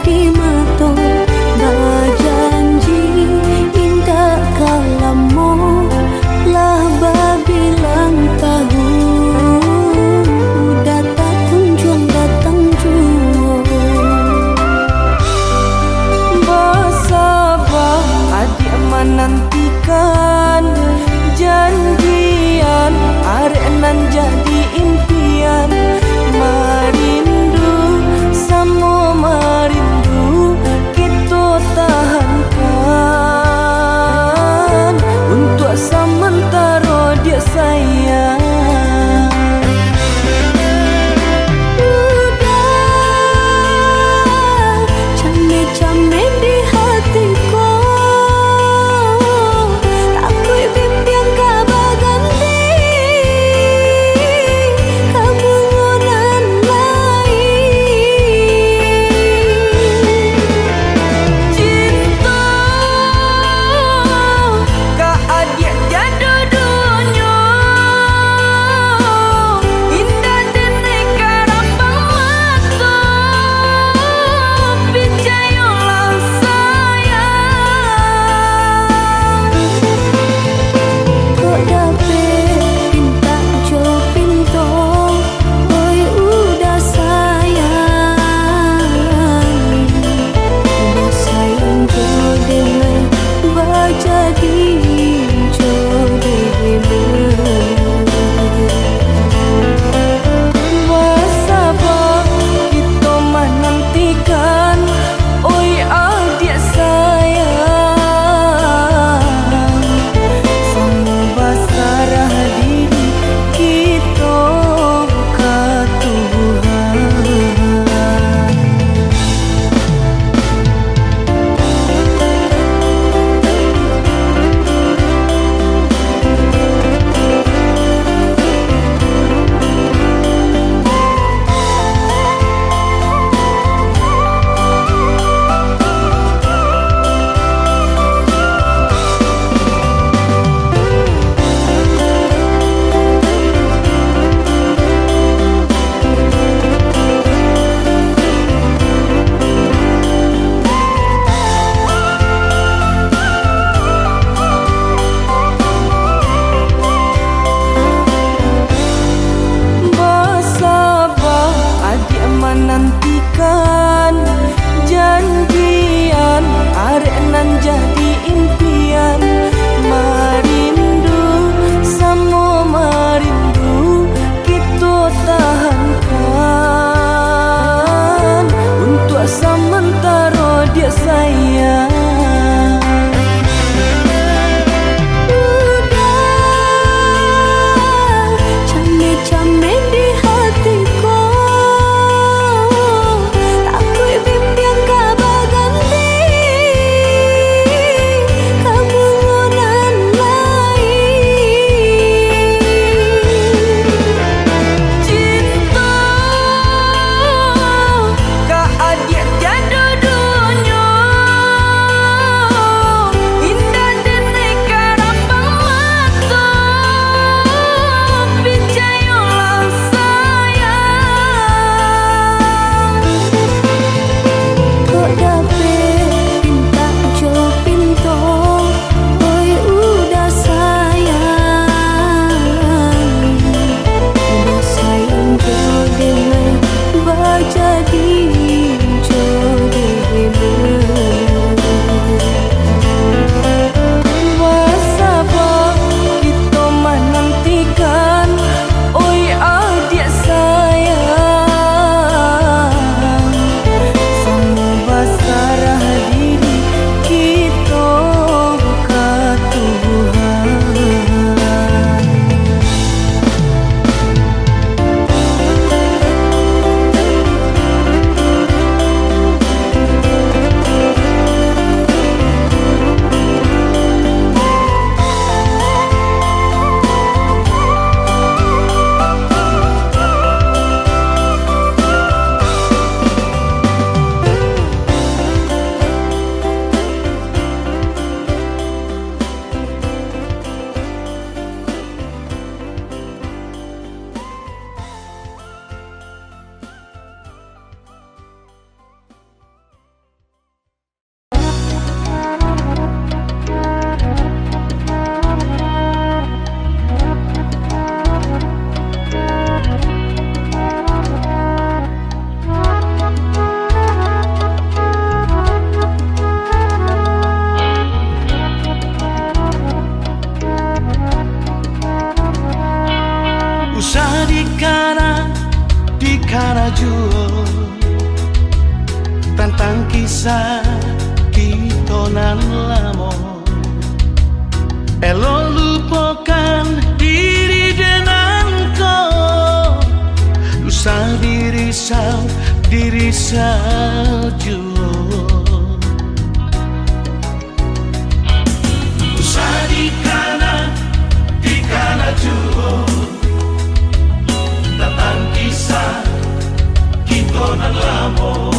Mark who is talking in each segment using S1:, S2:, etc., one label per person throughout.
S1: di mata berjanji indah kalamu lah babilang tahu datang kunjung datang jua bersabar adik menantikan janjian arek nan jadi impian merindu sama merindu kita tahankan untuk sementara dia sayang. Udah camik-camik di hatiku takut bimbang kabar ganti kebungunan lain cinta ka adik jadu dunia indah dene karambang mata percayalah sayang kok dapet pinta jo pinto oi udah sayang jo dene bajadi jo dene bersabar kita menantikan oi adik sayang sama basarah diri kita ke Tuhan. Bersabar adik menantikan janjian arek nan jadi impian merindu sama merindu kita tahankan untuk sementara dia sayang. Camik-camik di hatiku
S2: kana juo tentang kisah kita nan lamo. Elo lupakan diri denganku, lusa diri salju. Lusa di kana juo tentang kisah kita nan lamo.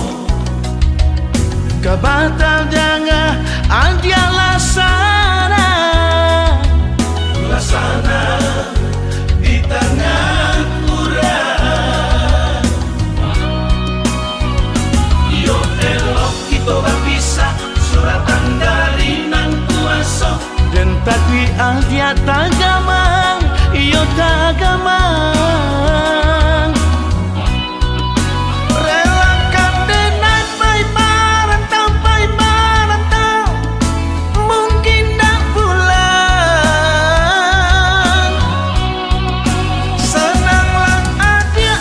S2: Kabatal jangan adia lasana di tengah urang. Yo elok kita bisa suratan dari nan kuasa. Dan tapi adia tagamang, yo tagamang. Relakan denai pai marantau, mungkin dah pulang. Senanglah adia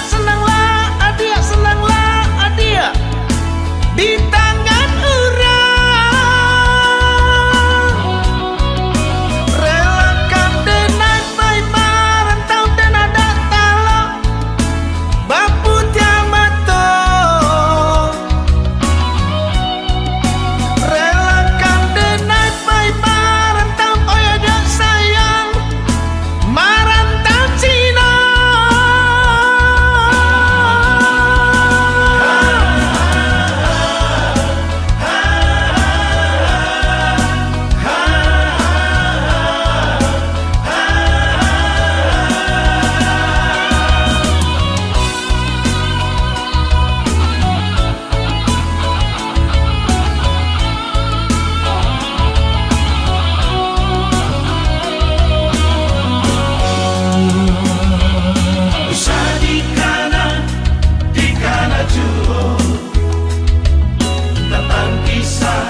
S2: di tangan urang. Relakan denai pai marantau dan ada talo bapu tiamato. Relakan denai pai marantau oh ya dak sayang marantau Cina. Lusa di kana juo tentang kisah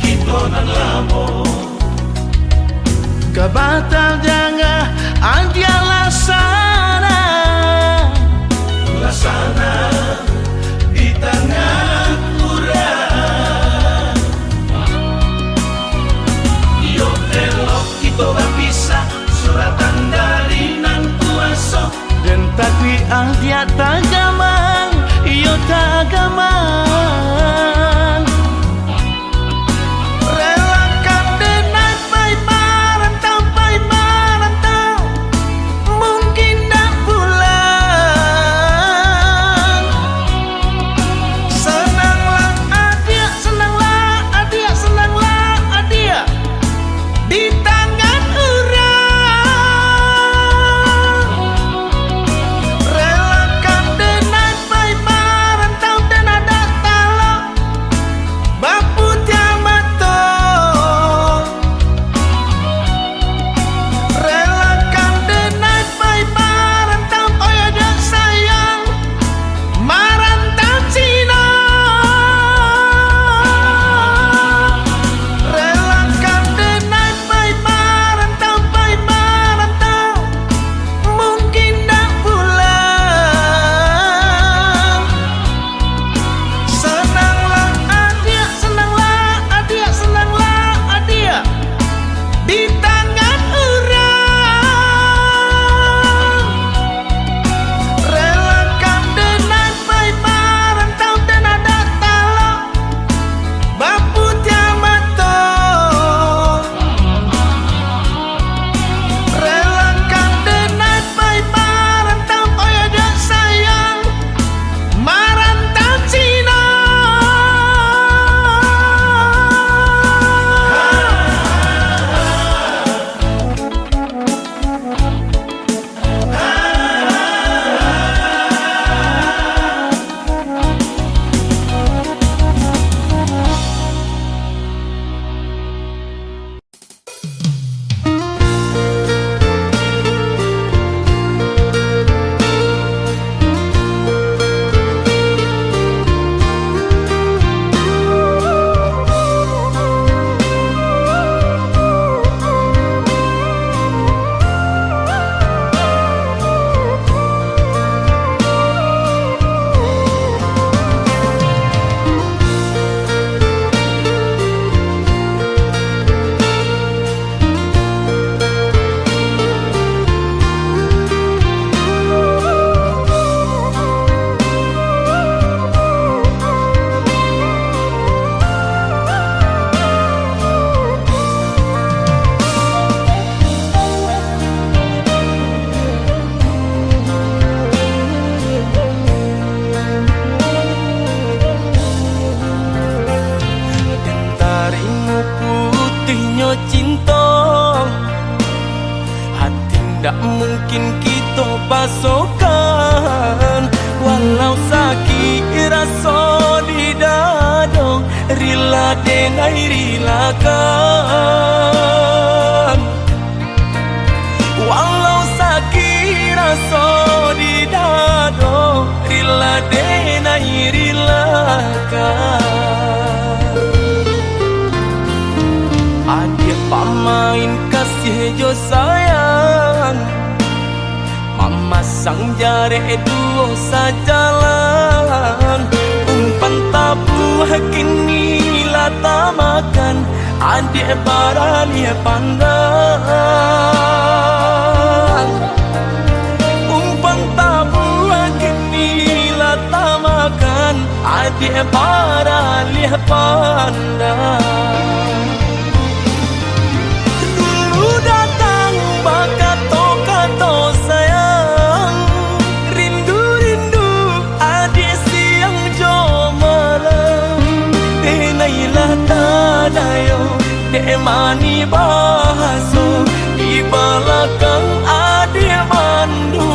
S2: kita nan lamo. Kabatal jangan adia lasana di tengah urang. Yo elok kita bisa suratan dari nan kuasa. Dan tapi adia tagamang, yo tagamang. Relakan denai pai marantau, mungkin dah pulang.
S1: yakin kita pasokan. Walau sakit rasa di dada, rila denai rilakan. Walau sakit rasa di dada, rila denai rilakan. Adik pamain kasih jo sayang, mama sang jare duo sajalan. Umpan tabuh kini lata makan, adik baralia pandang. Umpan tabuh kini lata makan, adik baralia pandang. Datang bakato-kato sayang, rindu-rindu adik siang jo malam. Denailah tadayo, dek mani bahaso, di belakang adik mandu.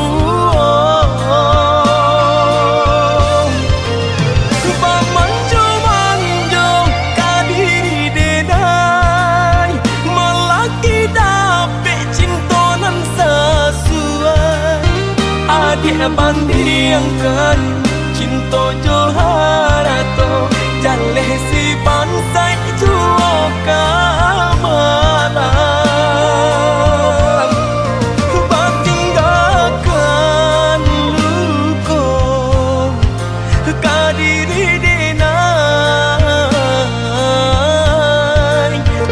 S1: Dia bandingkan cinta joharato, jaleh si pansai juo kamalam. Batinggalkan luko kadiri denai,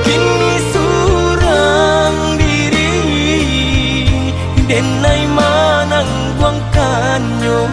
S1: kini surang diri denai manang kanyo.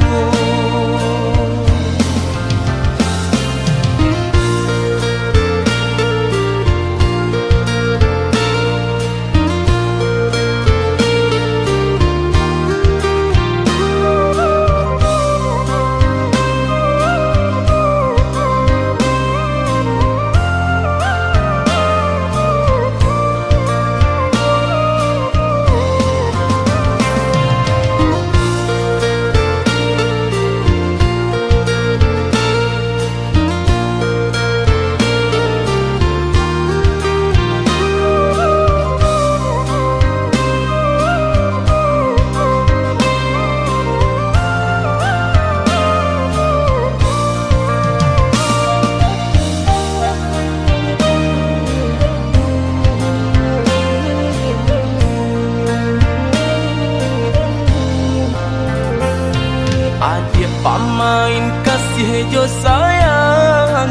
S1: Adik pamain kasih jo sayang,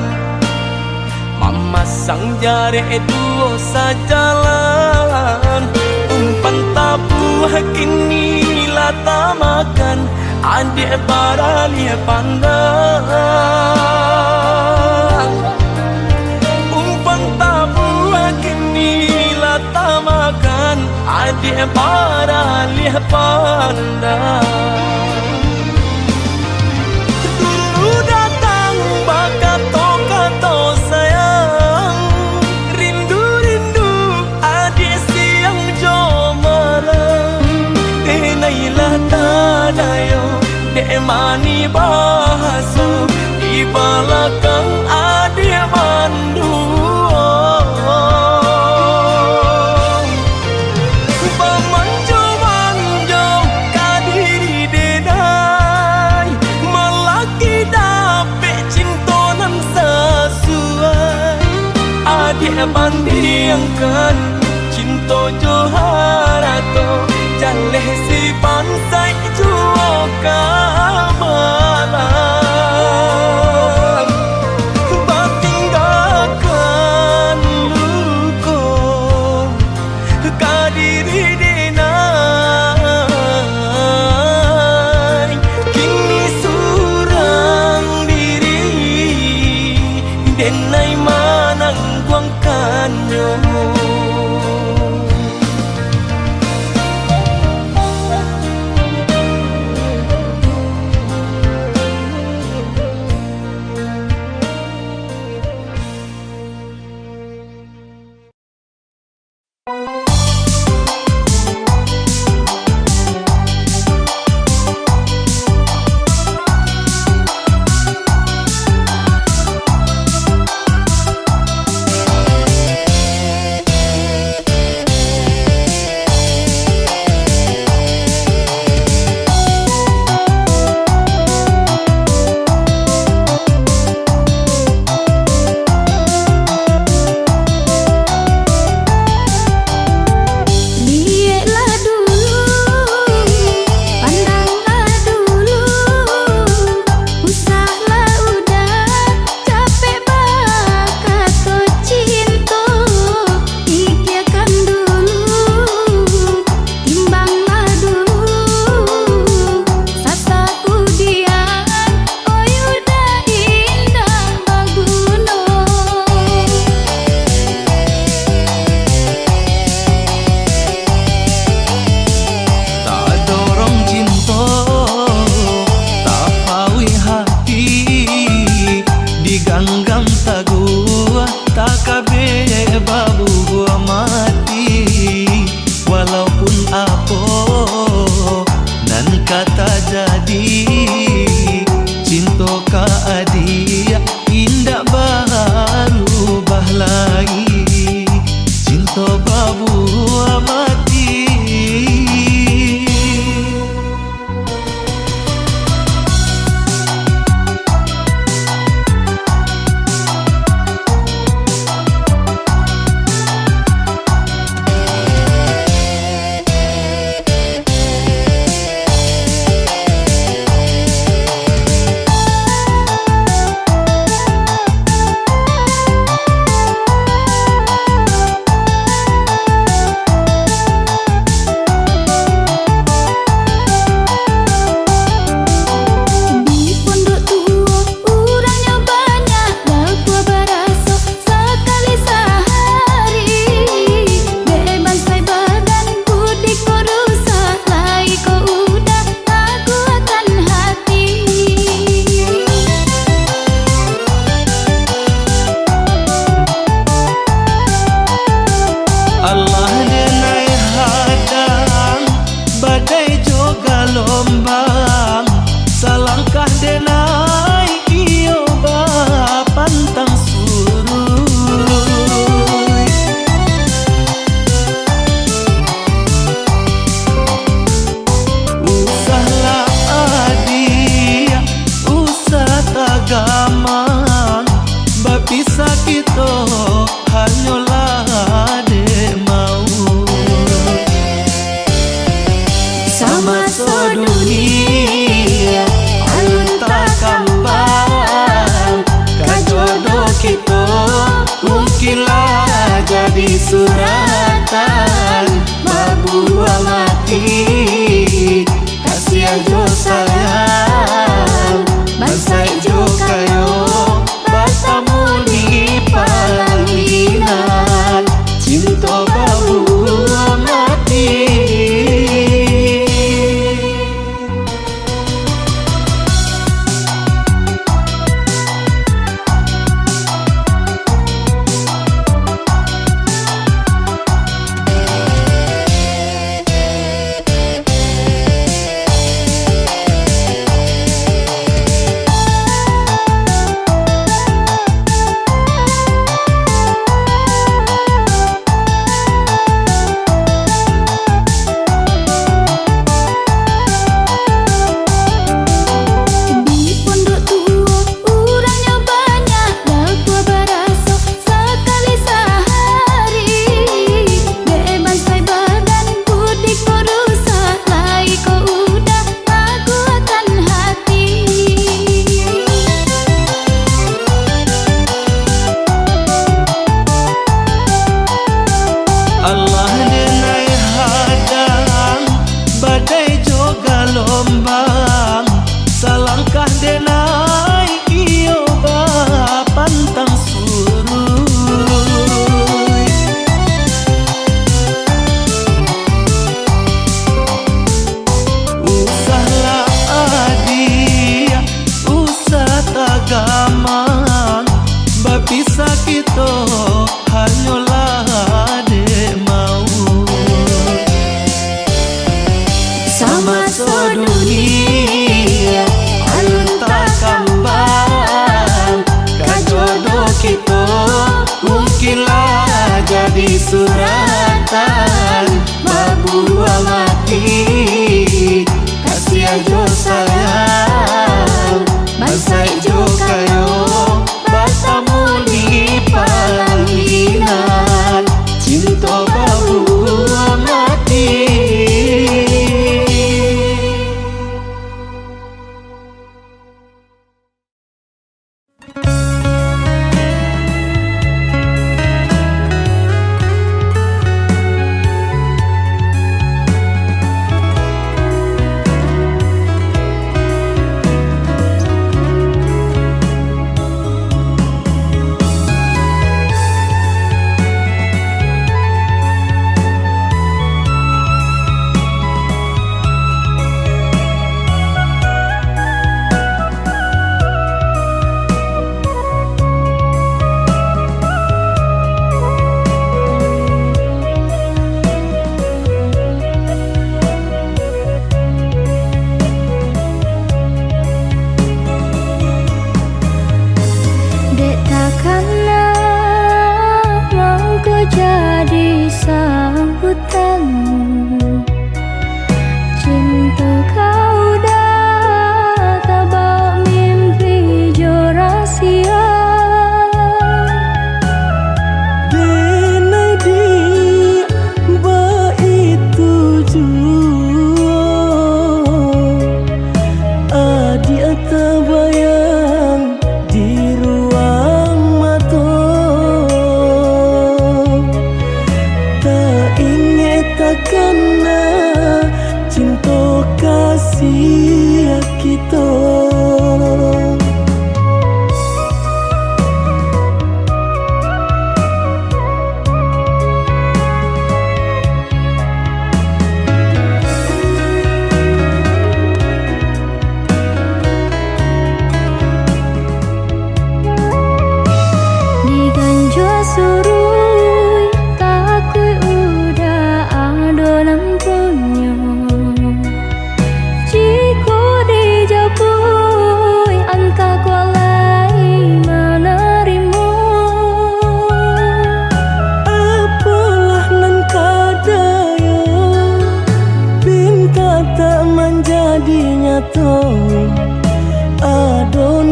S1: mama sang jare duo sajalan. Umpan tabuh kini lata makan, adik baralia pandang. Umpan tabuh kini lata makan, adik baralia pandang. Bakato-kato sayang, rindu-rindu adik siang jo malam. Denailah tadayo, dek mani bahaso, di belakang adik mandu. Dia bandingkan cinta joharato, jaleh si pansai juo kamalam. Batinggalkan luko kadiri denai, kini surang diri denai manang kanyo.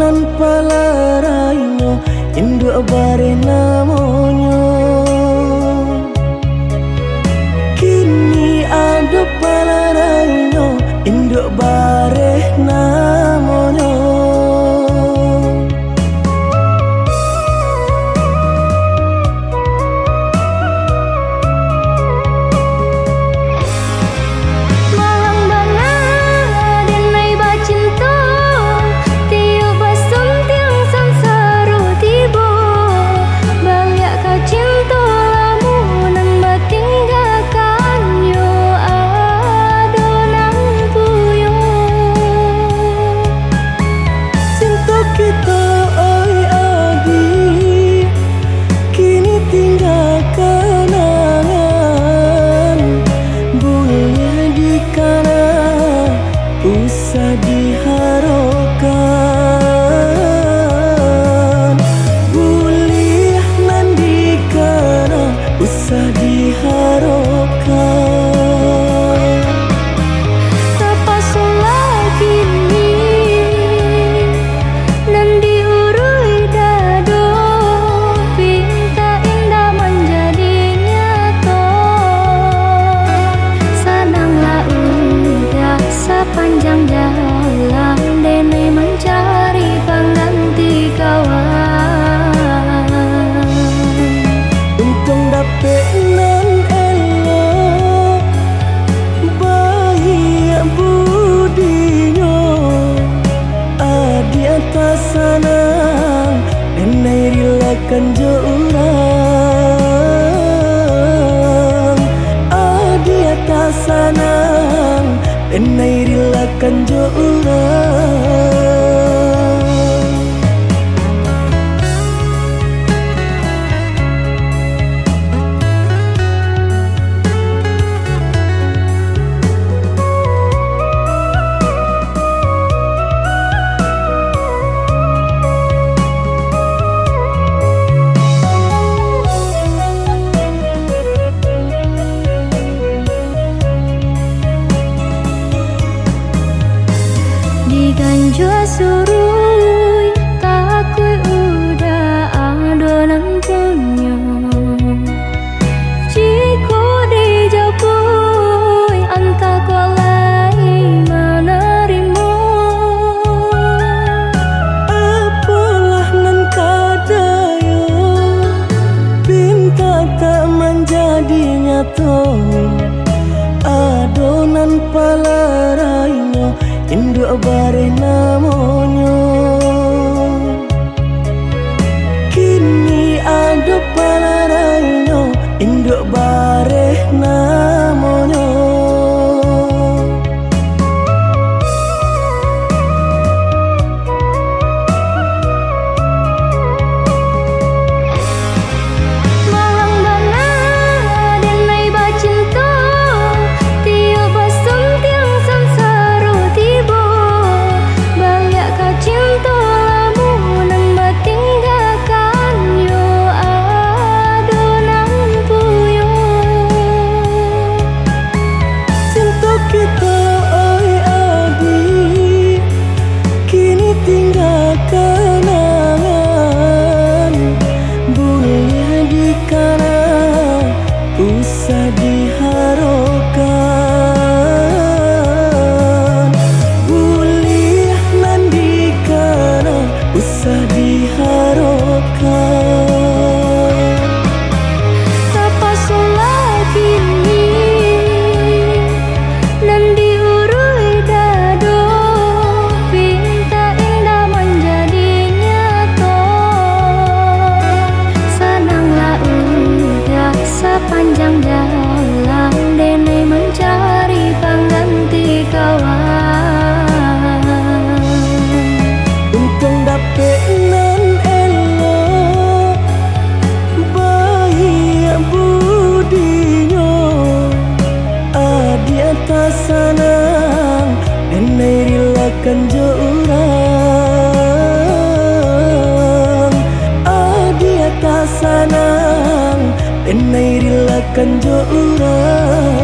S1: adonan palaraino induk bare namonyo. Kini ado palaraino induk bare namonyo. Usah diharapkan, boleh nandikana. Usah diharapkan.
S3: Tapasulah kini nan diurui dado, pinta indah menjadi nyata. Senanglah udah sepanjang jalan dene mencari pengganti kawan.
S1: Untung dapet nan elok, baik budinyo. Adi atas sana, enai rilakan jo urang. Adi atas sana, enai rilakan jo urang.
S3: Diganjua surui takui udah adonan punya. Jika dijapui anta kolai menerima.
S1: Apalah nan kadayo, pinta tak menjadi nyata. Adonan palaraino induk bare namonyo. Kini ado palaraino induk bare namonyo.
S3: Malang bana denai bacinta, tiap basem tiang samsara tiba. Balik ka cinta lamu nang batinggalkan yo adonan puyo.
S1: Cinta kita oi adi, kini tinggal kenangan. Boleh dikana, usah diharapkan. Boleh nandikana, usah diharapkan.
S3: Tapasulah kini nan diurui dado, pinta indah menjadi nyata. Senanglah udah sepanjang jalan dene mencari pengganti kawan.
S1: Untung dapet nan elok, baik budinyo. Adi atas sana, enai rilakan jo urang. Adi atas sana, enai rilakan jo urang.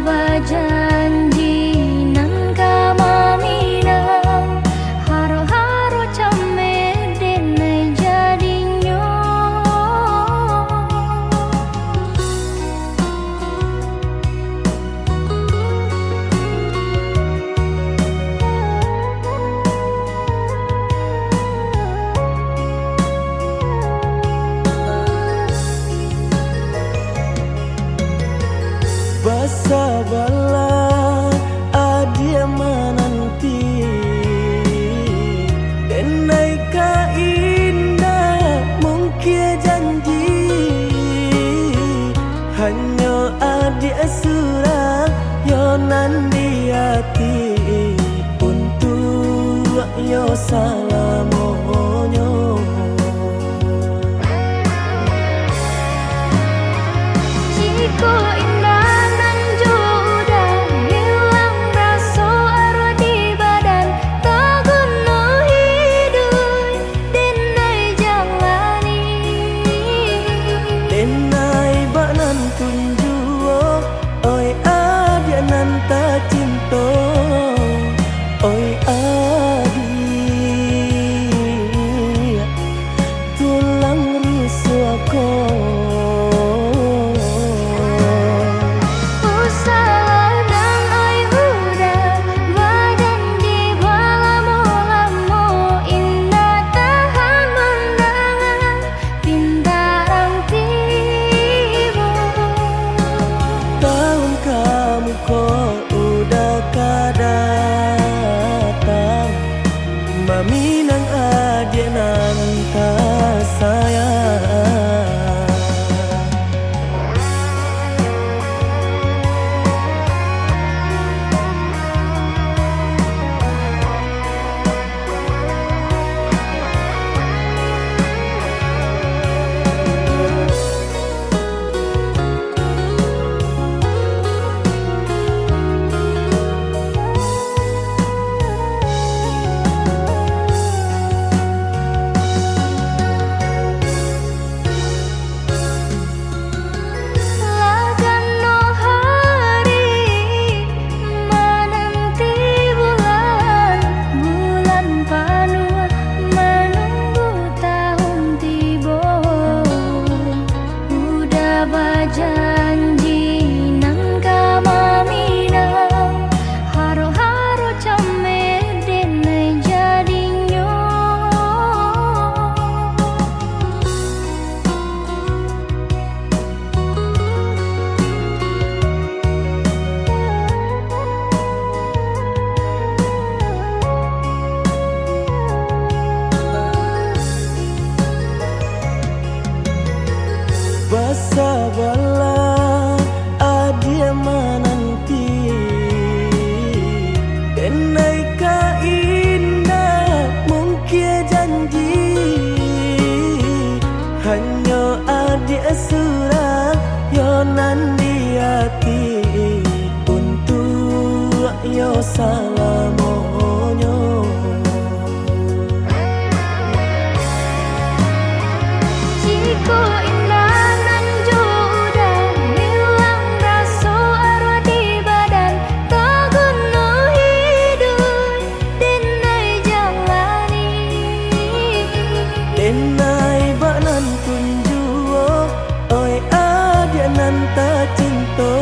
S3: bajanji nan kamaminang haro-haro came denai jadinyo.
S1: Basa bala adia menanti denai ka indah mungkin janji hanya adia surah yonan di hati untuk yo salamonyo.
S3: Jiko indah nan jodoh hilang rasa arwah di badan tak guna hidup denai jalani.
S1: Denai banan tunjuo oi adia nan ta cinta oi adia tulang rusuhku. Maminang adia nan ta sayang. Janji nan kamaminang haro-haro came denai jadinyo. Basa bala adia menanti denai ka indah mungkin janji hanya adia surah yonan di hati untuk yo salamonyo.
S3: Jiko indah nan jodoh hilang rasa arwah di badan tak guna hidup denai jalani.
S1: Denai banan tunjuo oi adia nan ta cinta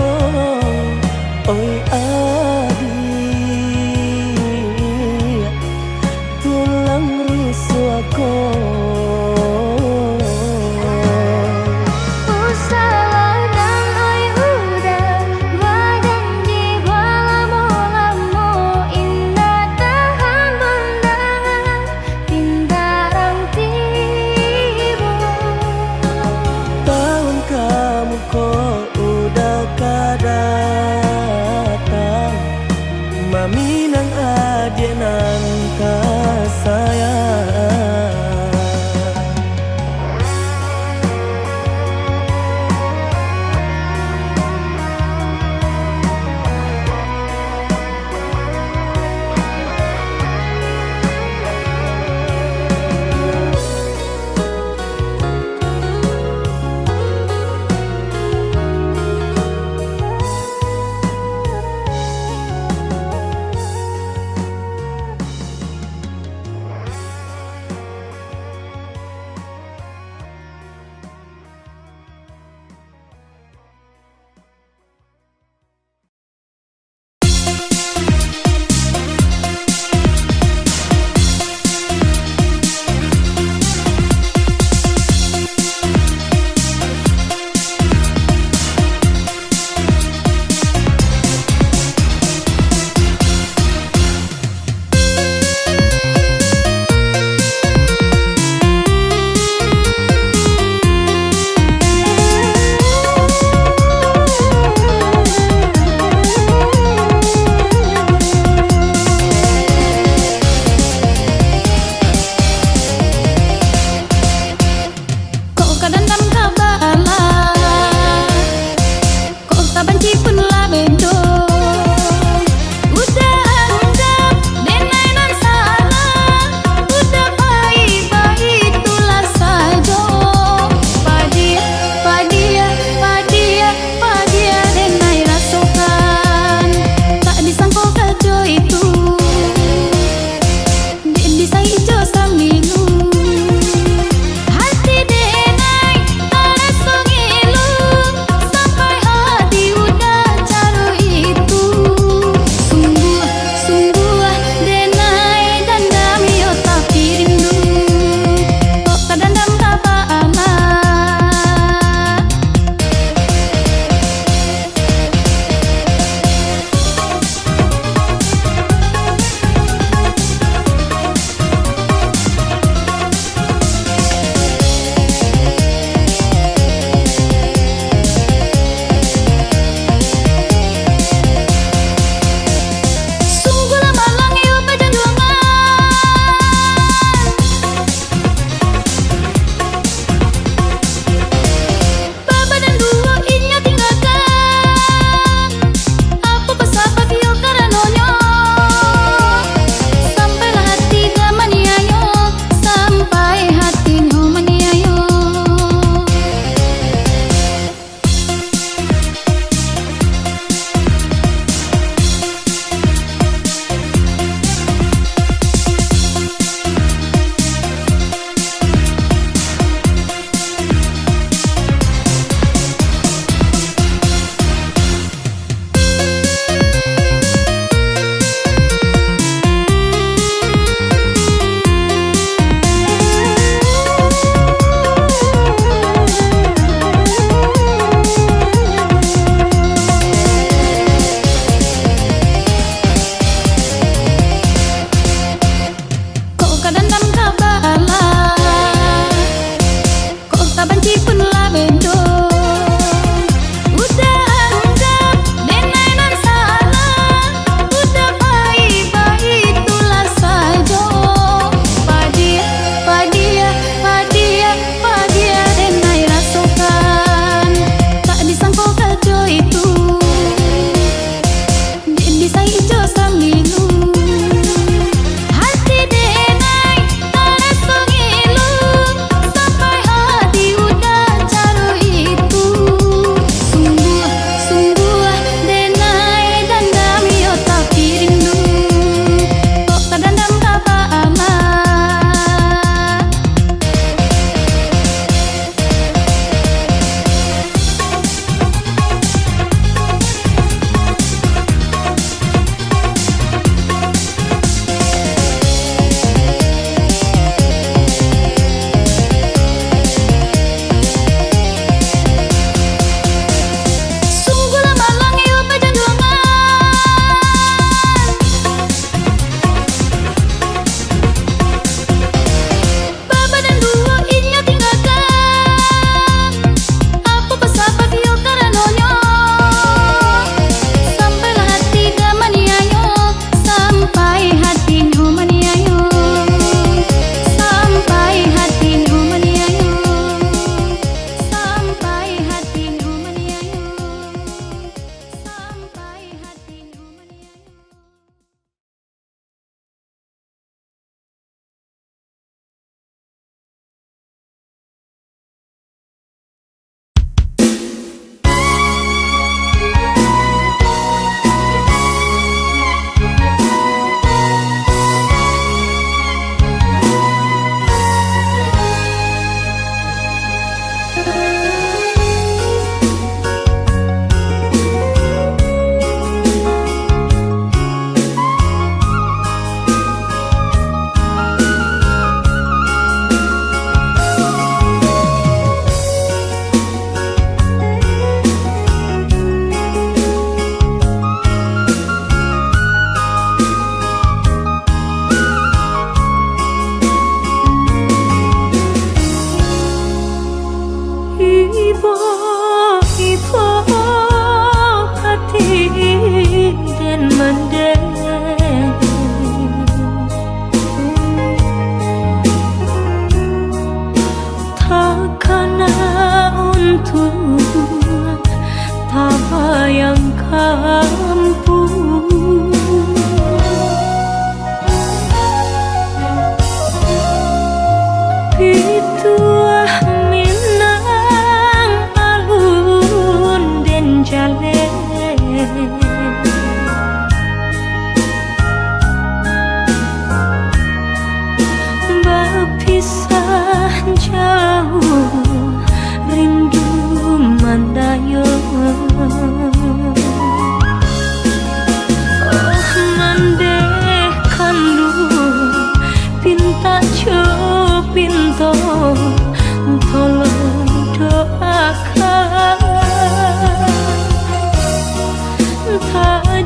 S1: oi adia tulang rusuhku. Kau udah kadang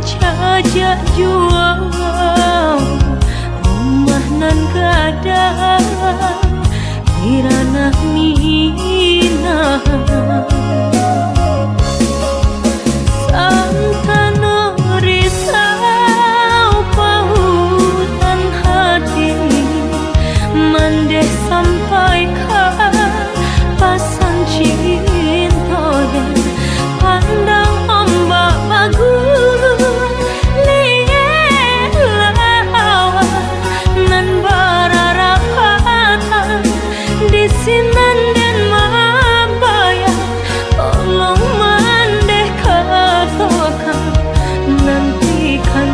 S3: jajak jual rumah nan gadang di ranah Minang. Santana risau pautan hati mandeh sampaikan pasan cinta dan pandang ombak bagus lielawan nan bararapatan di sinan dan mabaya tolong mandeh katakan nantikan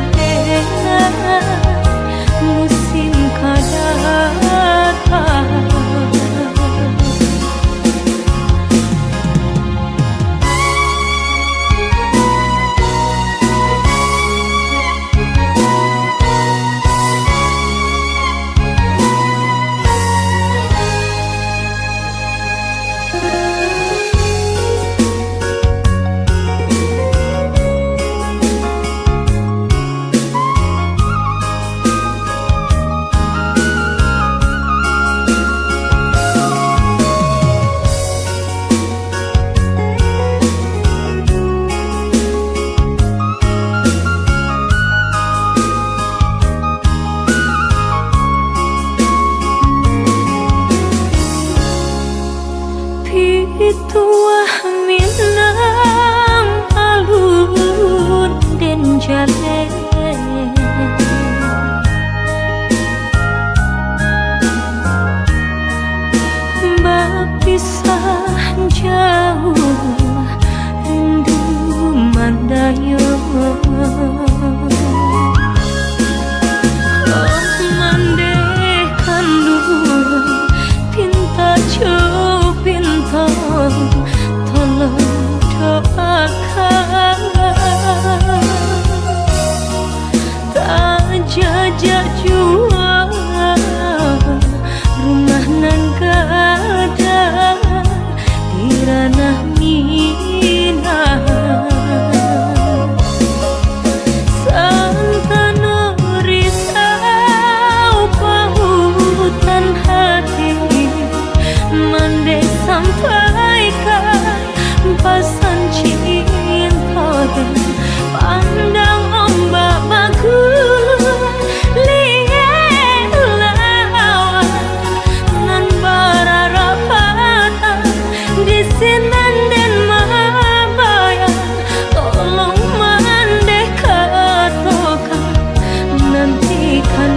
S3: musim kadatang. Pituah Minang alun den jale bapisah jauh rindu mandayo mandeh kandung pinta pinta tolong doakan tak jajak jual rumah nan gadang di ranah Minang. Santana risau pautan hati mandeh sampaikan pasan cinta dan pandang ombak bagus lielawan nan bararapatan di sinan dan mabaya tolong mandeh katakan nantikan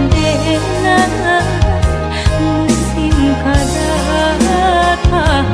S3: musim kadatang.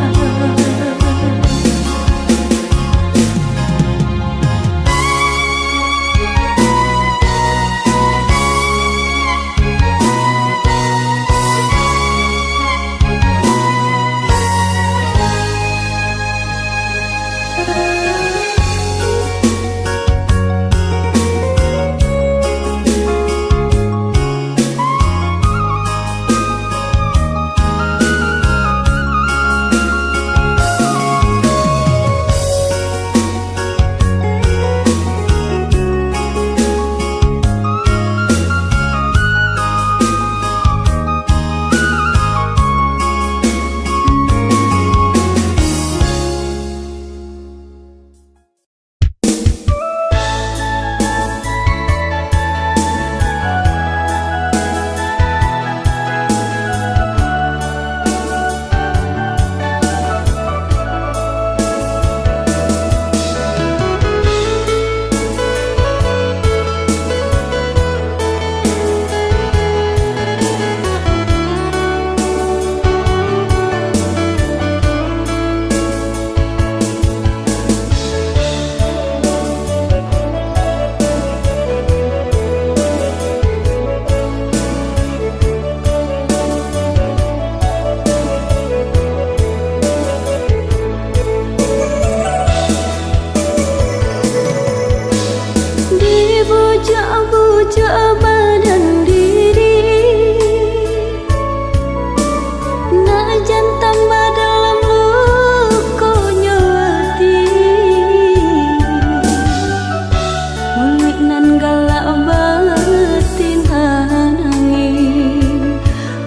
S3: nan galak batin anangin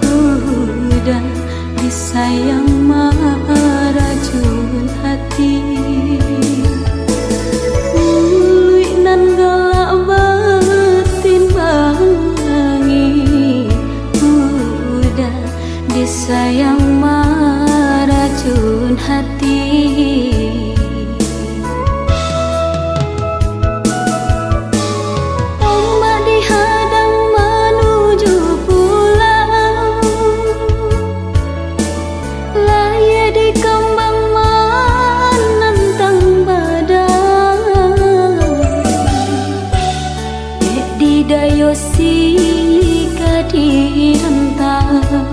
S3: udah disayang meracun hati. Ului nan galak batin anangin udah disayang meracun hati. Dayosi kadi rentau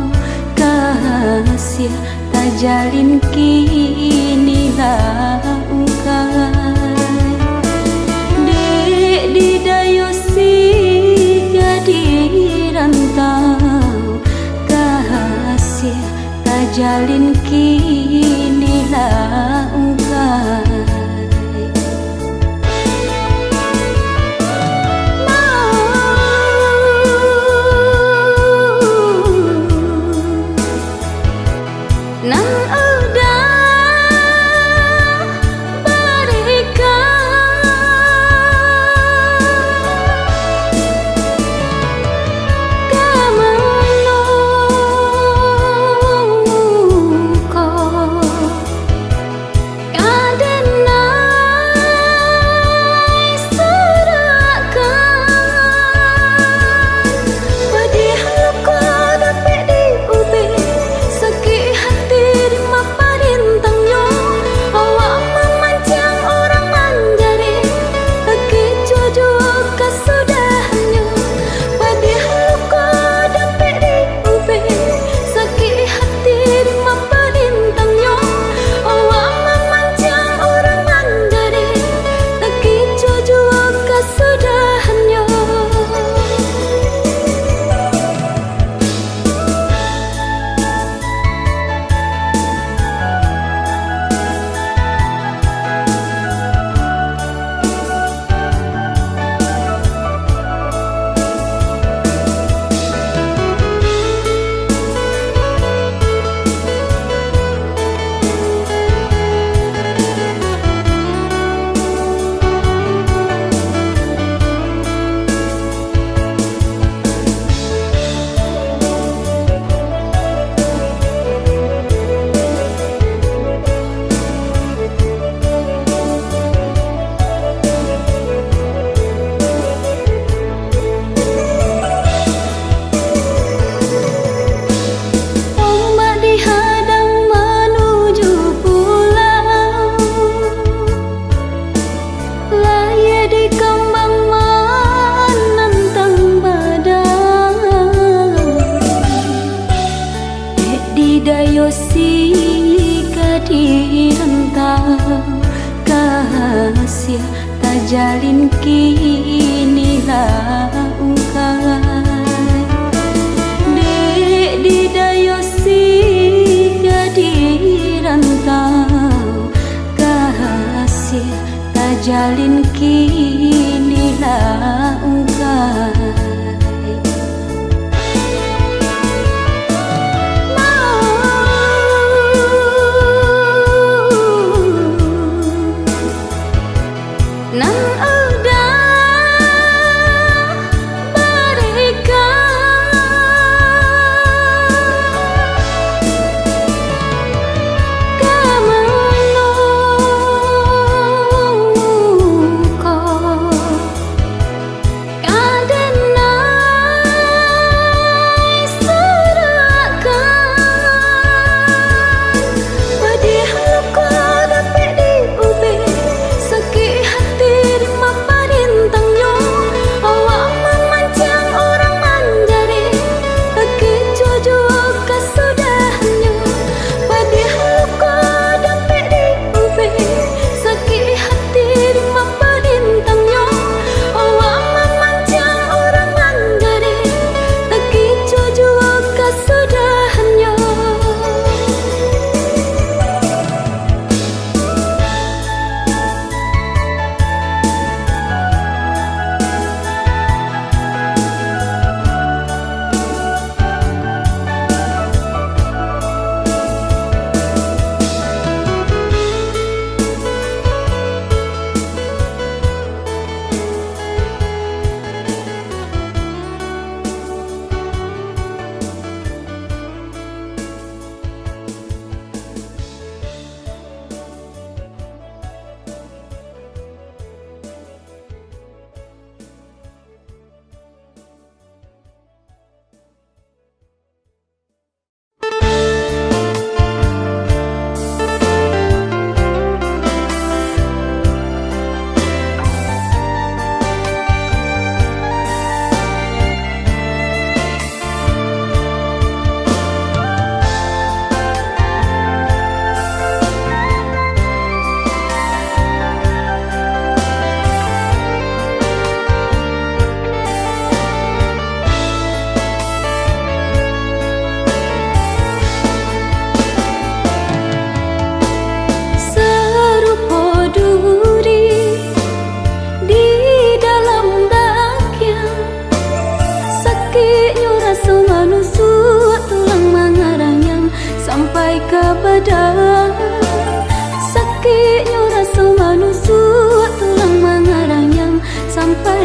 S3: kasih tajalin kini langkai. Dek di dayosi kadi rentau kasih tajalin kini langkai. Nang udah berikan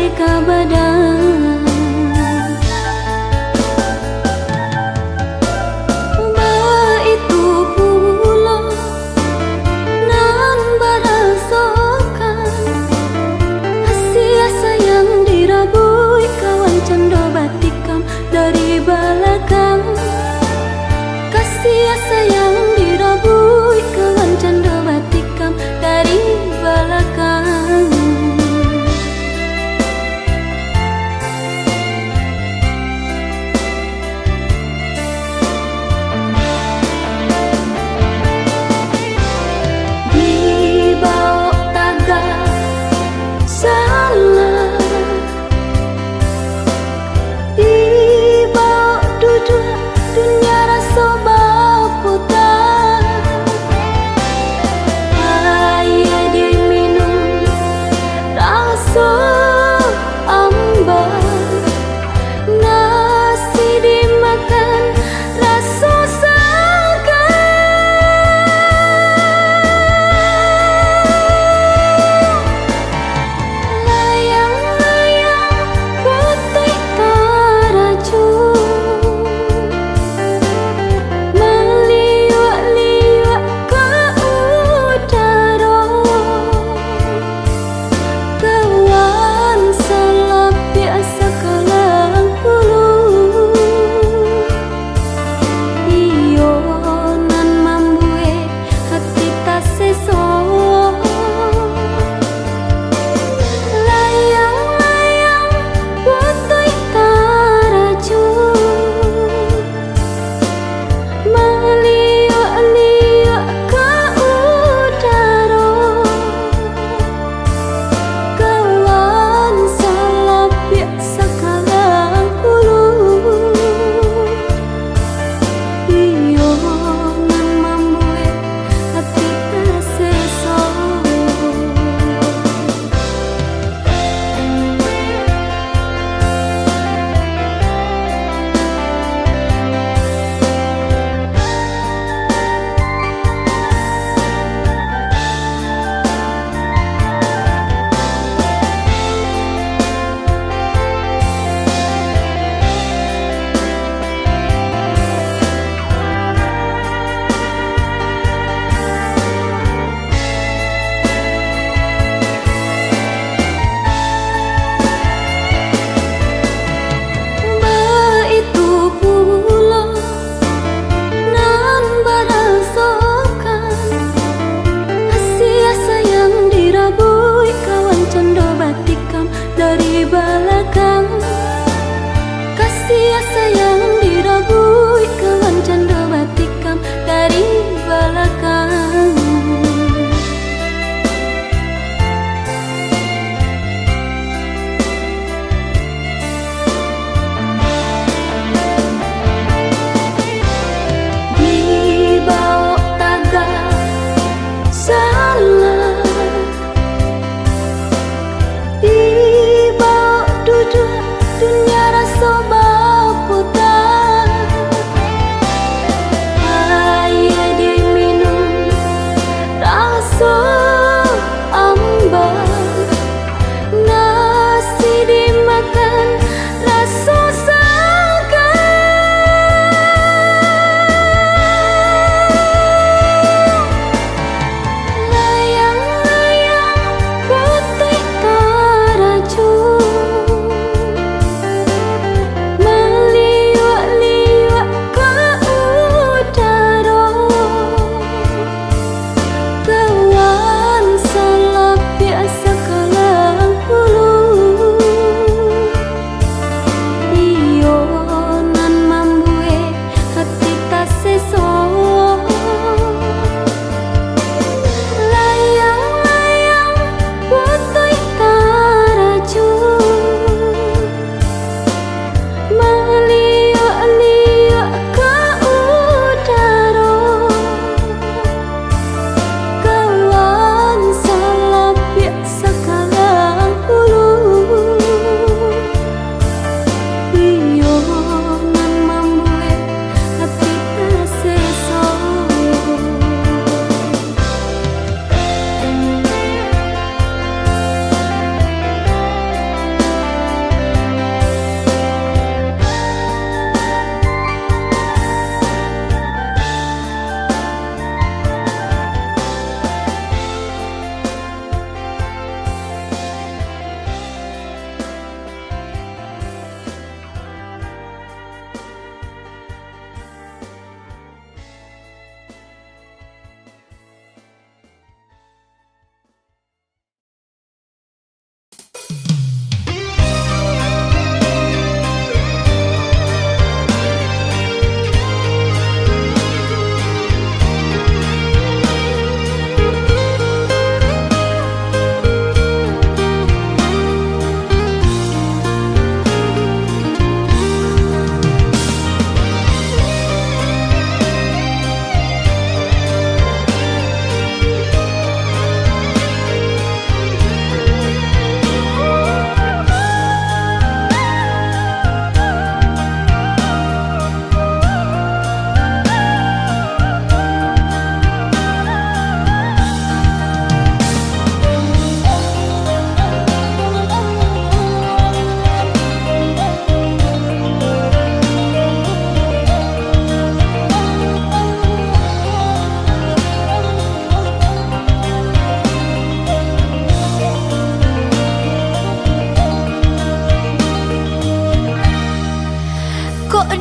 S3: sampai ke badan. Itu pula nan barasokan Asia sayang dirabui kawan cando batikam dari belakang. Kasih sayang dirabui kawan cando batikam dari belakang.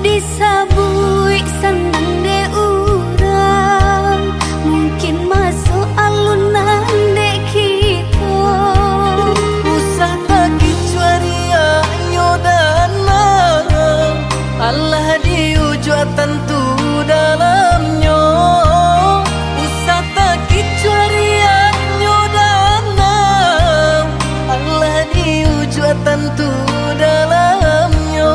S3: disabui senang de urang, mungkin masuk alunan de kita.
S1: Usah bagi cuaria nyodana, Allah diujua tentu dalamnya. Usah bagi cuaria nyodana, Allah diujua tentu dalamnya.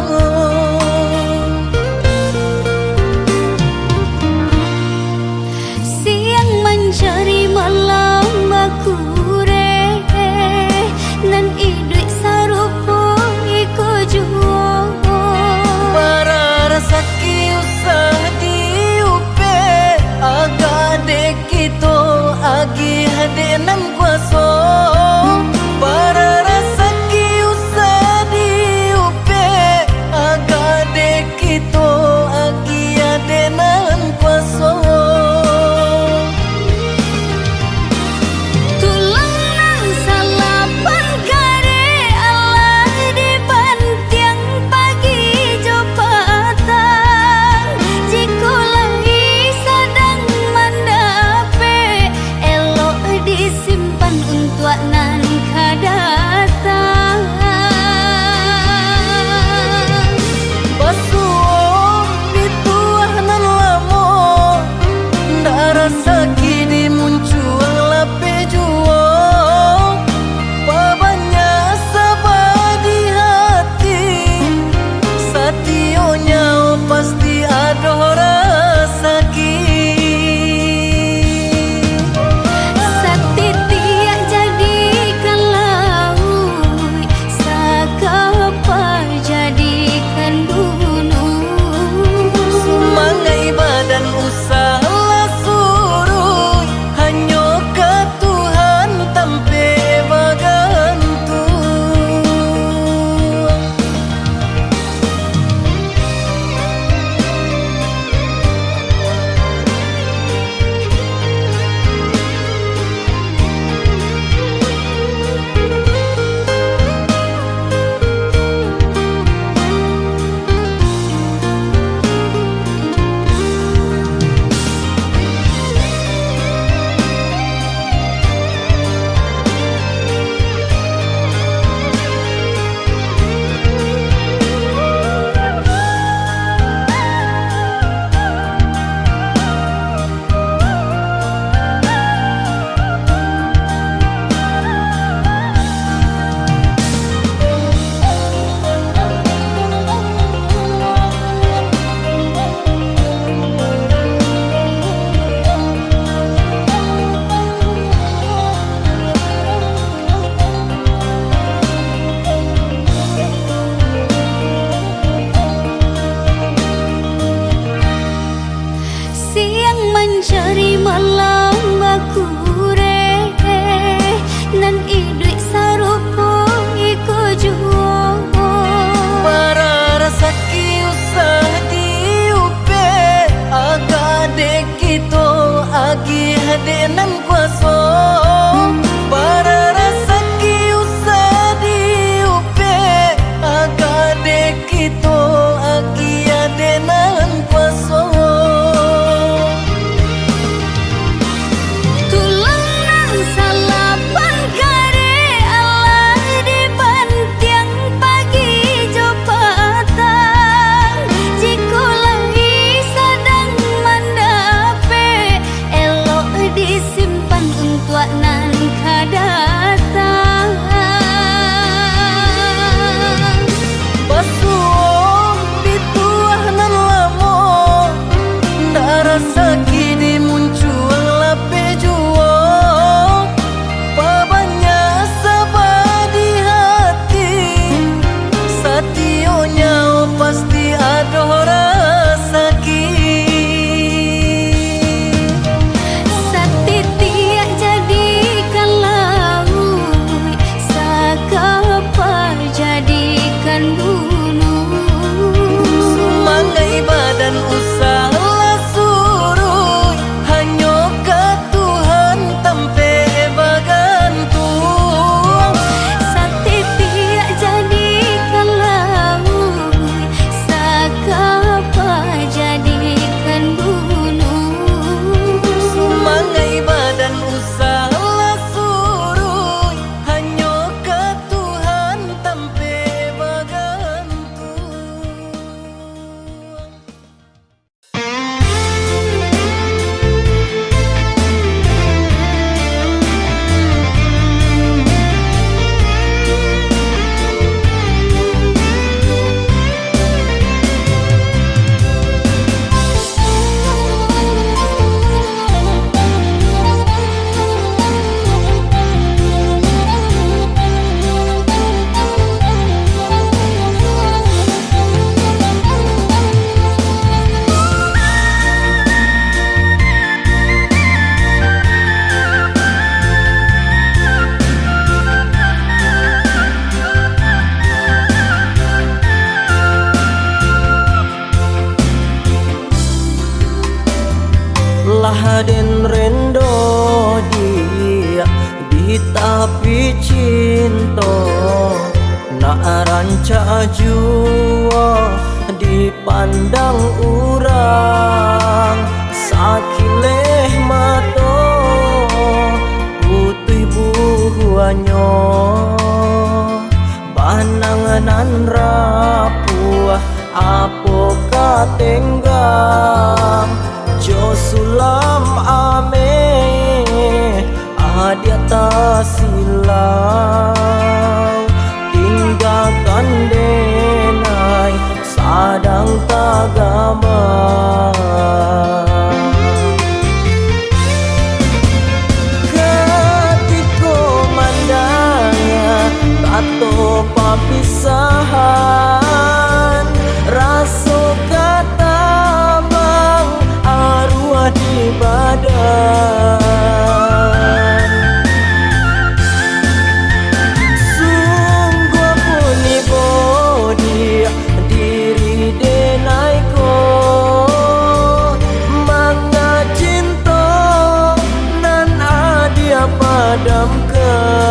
S1: Laden rendo dia di tapi cinta, nak ranca jua dipandang urang, sakileh mato putih buahnya, bananganan rapuah apo katenggang, jo sulam ame adia tasilau, tinggalkan denai sadang tagama. Ketiko mandangnya tato papisahan, raso kata bang arwah di badan. Sungguh puni bodi diri denai ko, manga cinta nan adia padamkan,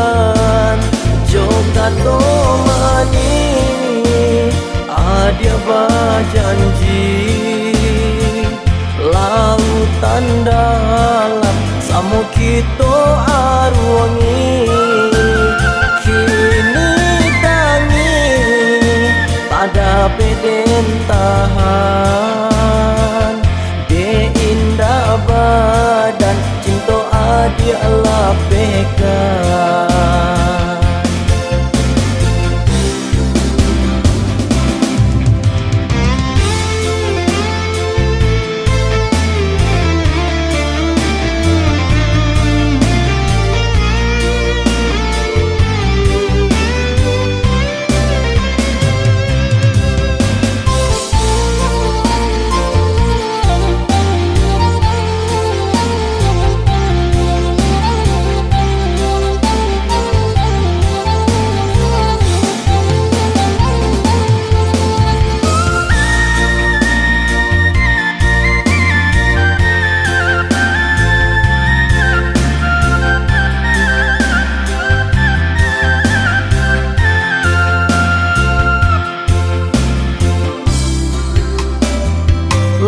S1: joka to mani adia bajanji, lautan dalam samu kito arwangi, kini tangi pada beden tahan, de indah badan cinta adia lapekan.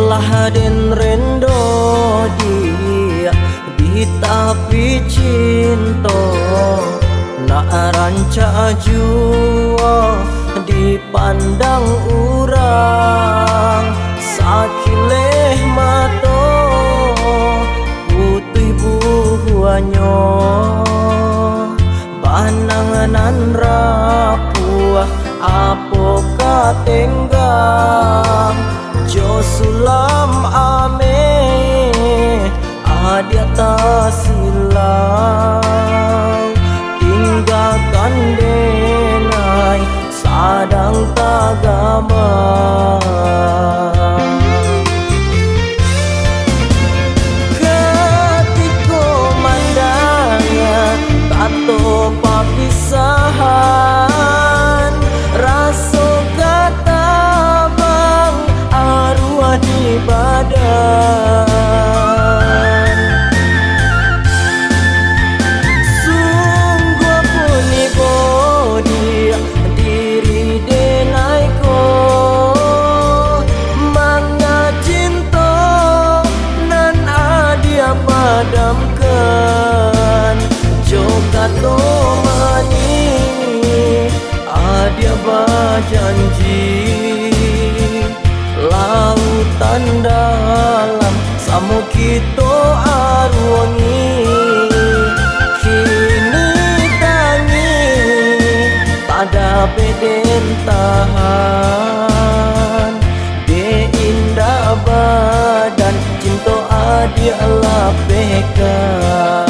S1: Laden rendo dia di tapi cinta, nak ranca jua dipandang urang, sakileh mato putih buahnya, bananganan rapuah apo katenggang, jo sulam ame adia tasilau, tinggalkan denai sadang tagama. Ketiko mandangnya tato papisahan, raso kata bang arwah di badan. Sungguh puni bodi diri denai ko, manga cinta nan adia padamkan, joka to mani adia bajanji, lautan dalam samu kito arwangi, kini tangi pada beden tahan, de indah badan cinta adia lapekan.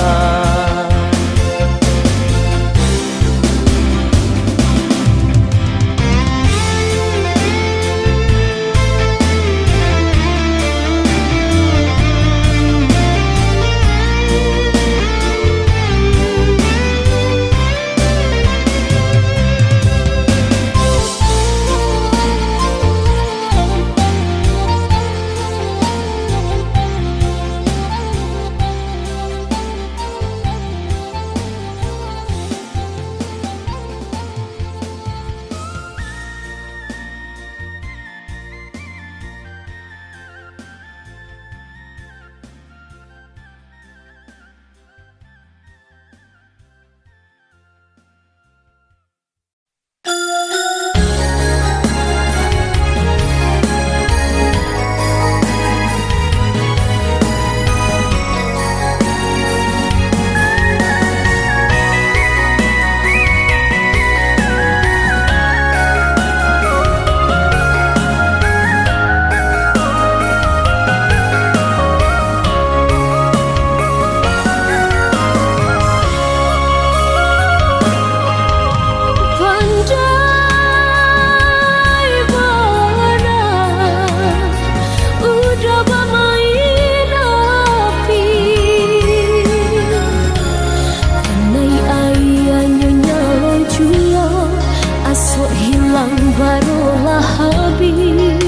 S3: pulang barulah habis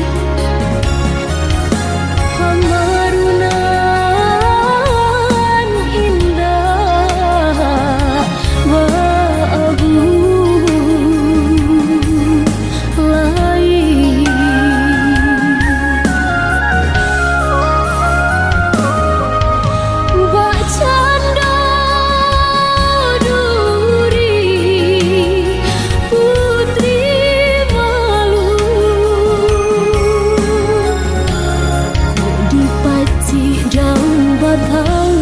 S3: pemarunan indah baabu lain. Bak canda duri putri malu dipaci daun batang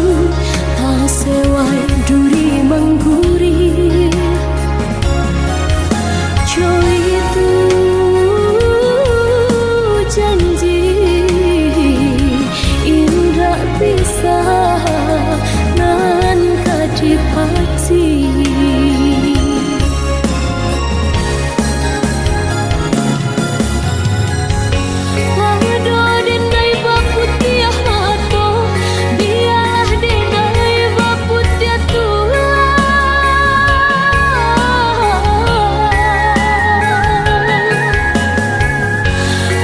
S3: tak sewai duri mengguri. Coy itu janji indah bisa nan kadipaci. Wado denai baputiah mato biarlah denai baputiah tulang.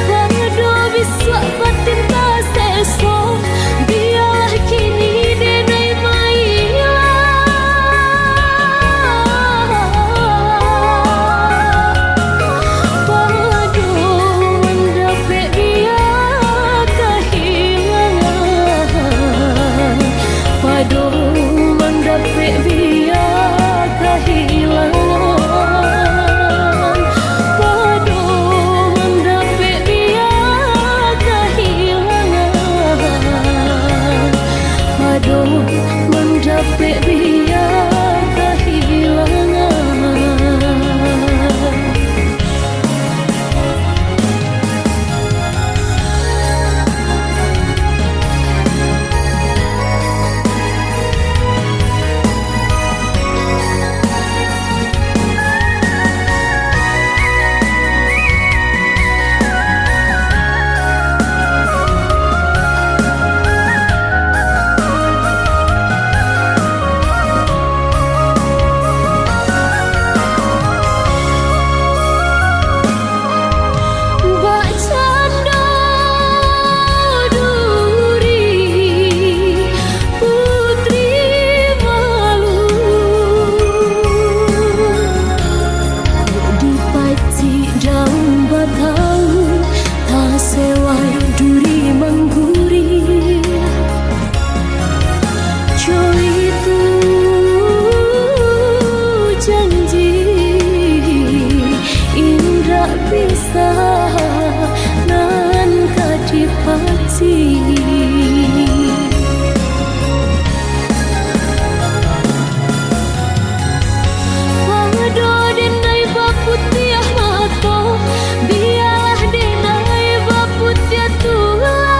S3: Wado bisa batin tak seso biarlah kini denai Padu mendapik dia kehilangan. Padu mendapik dia kehilangan. Padu mendapik dia kehilangan. Bak canda duri putri malu dipaci daun batang tak sewai duri mengguri. Coy itu janji indah bisa nan kadipaci. Wado denai baputiah mato biarlah denai baputiah tulang.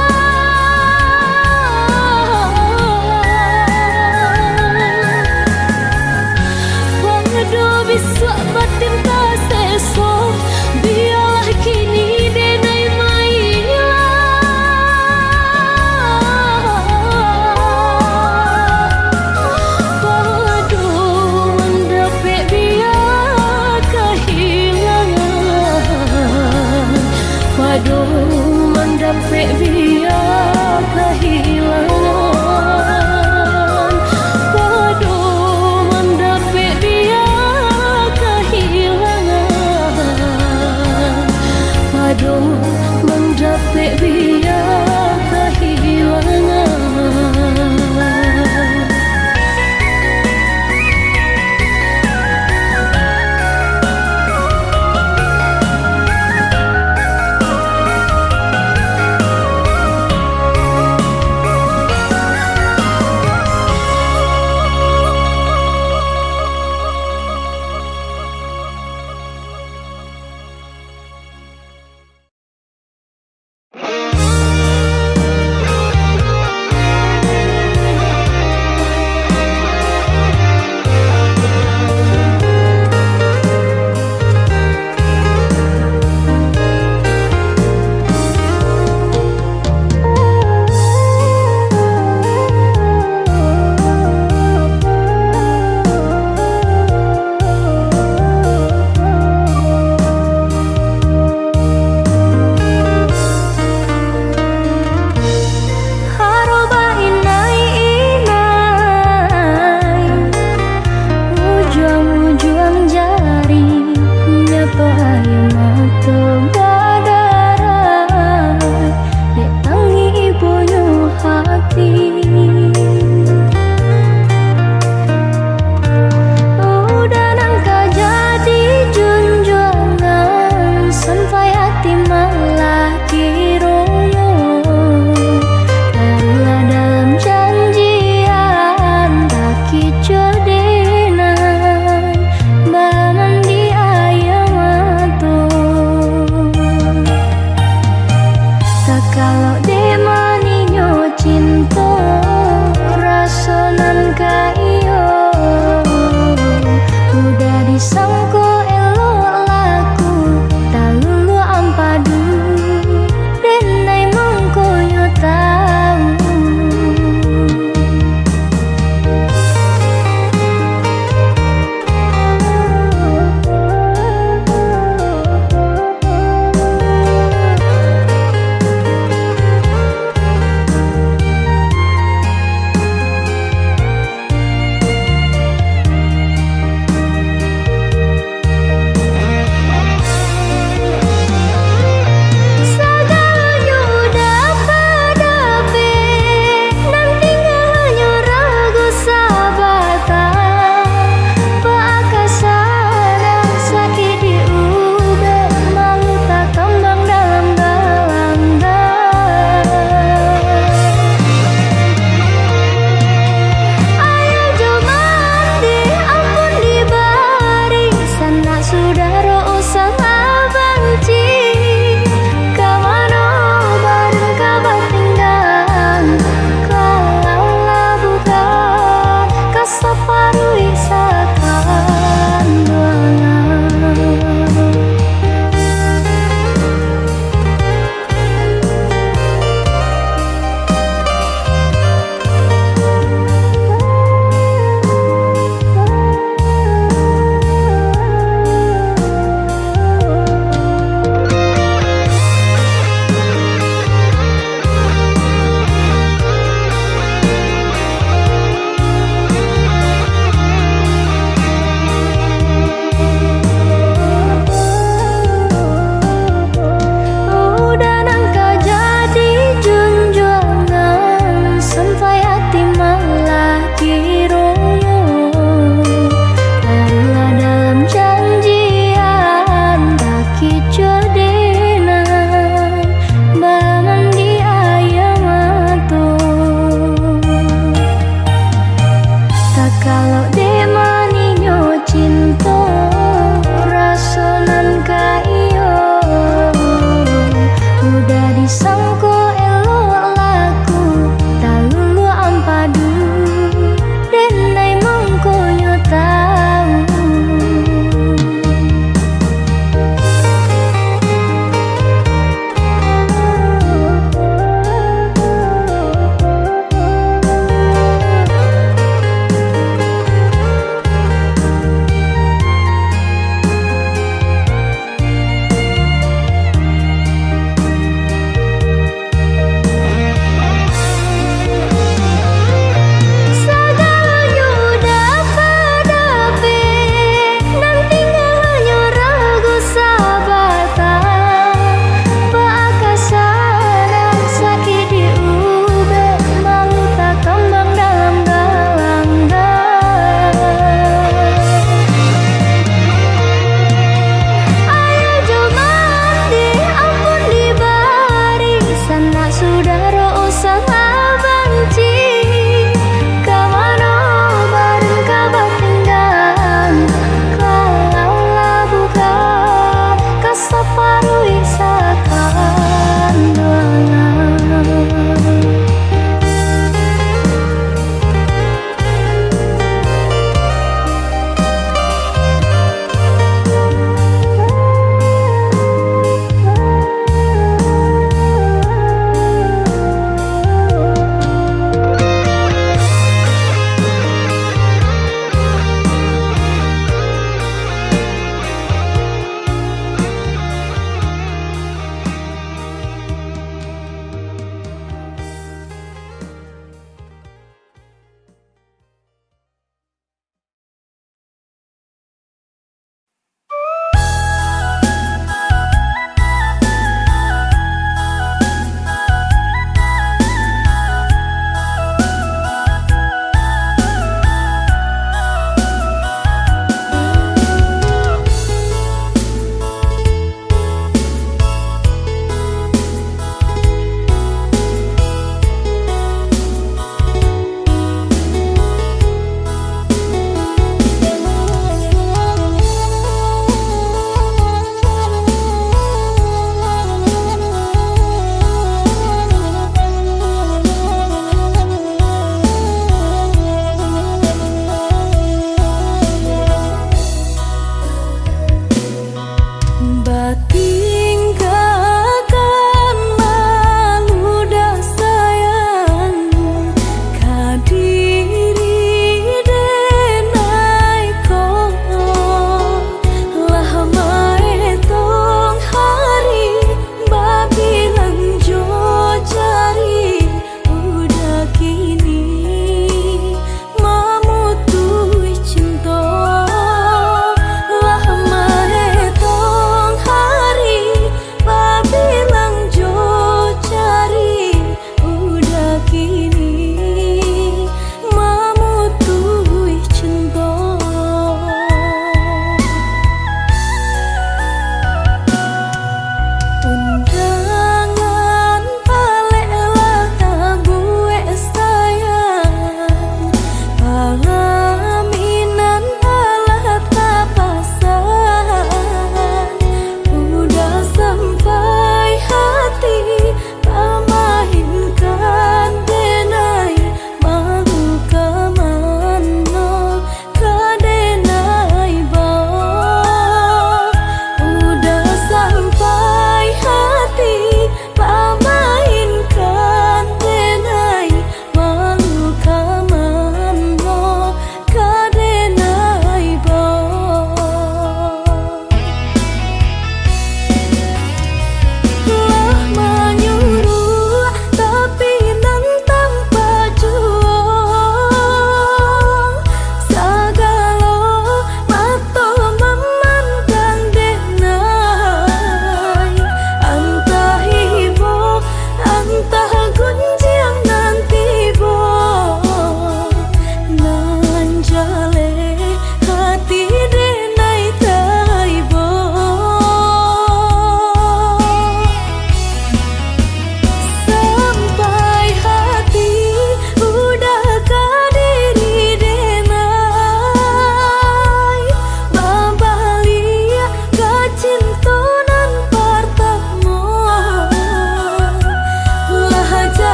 S3: Wado bisa batin tak seso biarlah kini denai Padu mendapik dia kehilangan. Padu mendapik dia kehilangan. Padu mendapik dia kehilangan. Padu mendapik dia kehilangan.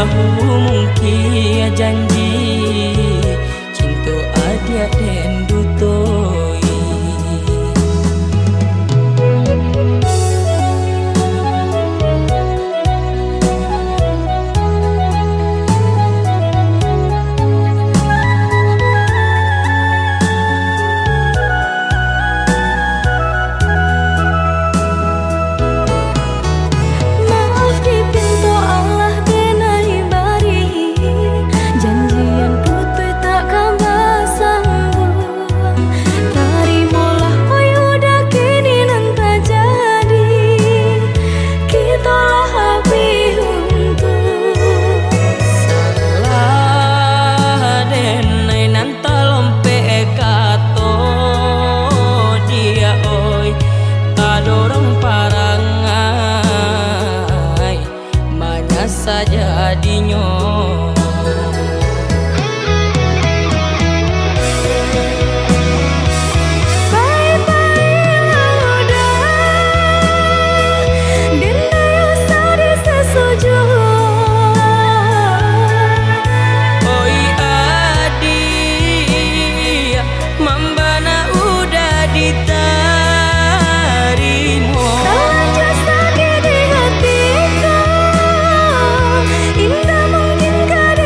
S1: lahu mungkin janji cinta adia den dutoi. Saja dinyo
S3: indah mungkin kadang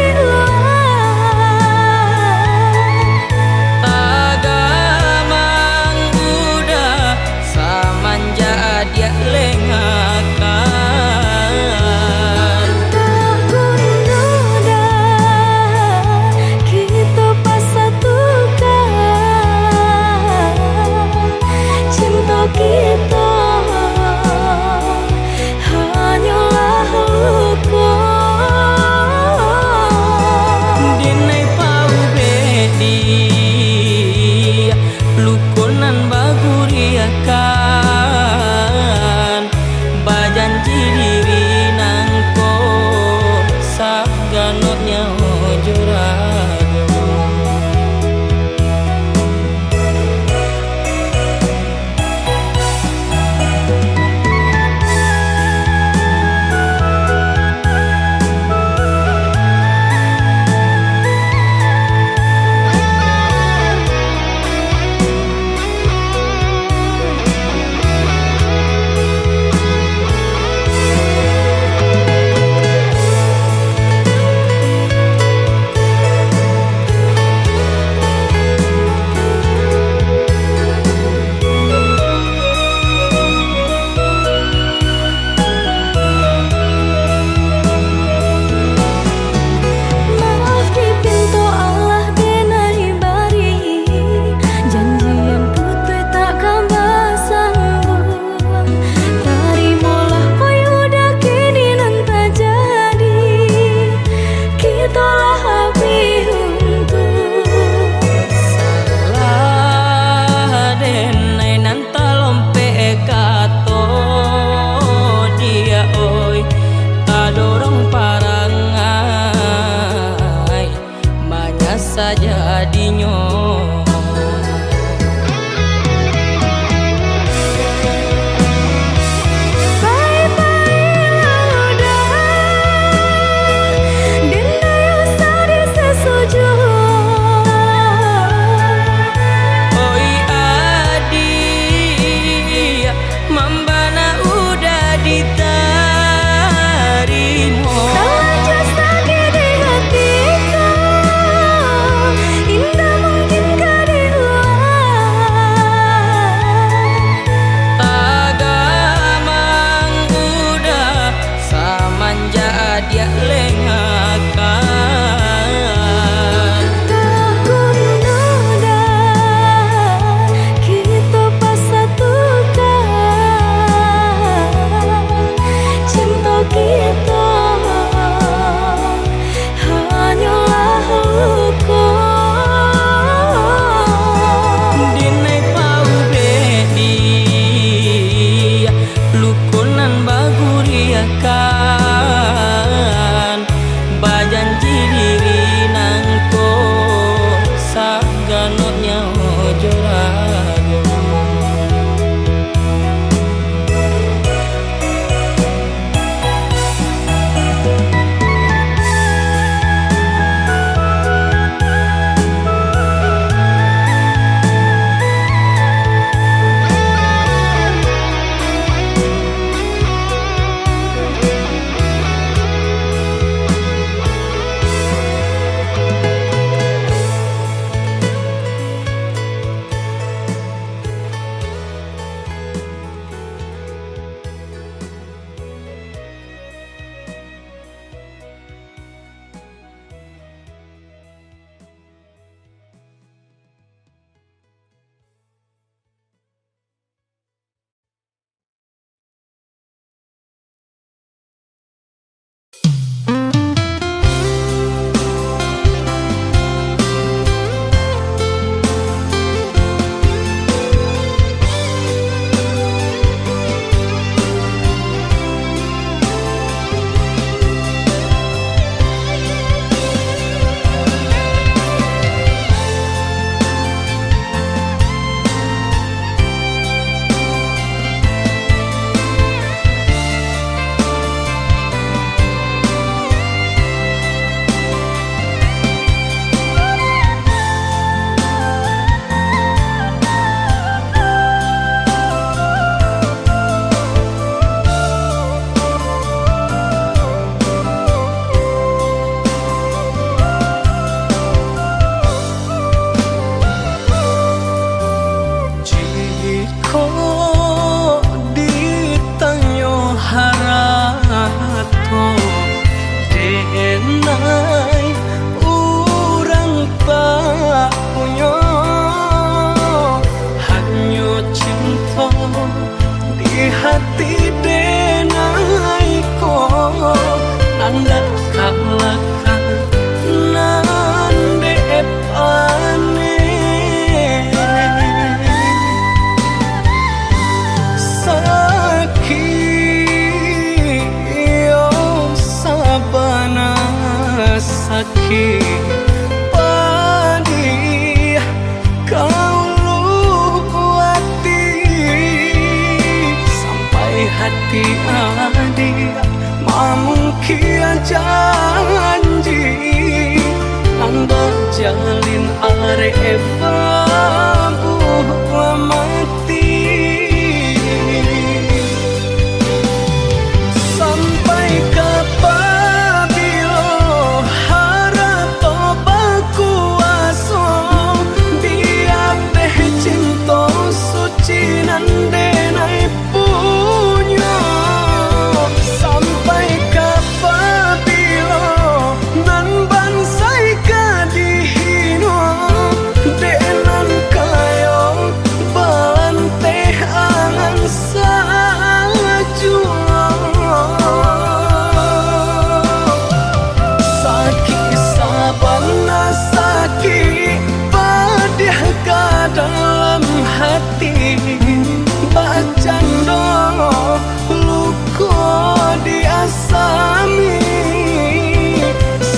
S1: halakan nande epane sakit yo sabana sakit padi kau luati sampai hati adik mamungkia janji nang berjalin are babu mati sampai kapabilo harato bakuaso dia teh cinta suci nande nai punya sampai kapabilo nan bansai kadihino denan kayo balante angan sajua sakit sabana sakit padih ka dalam hati bacando luko diasami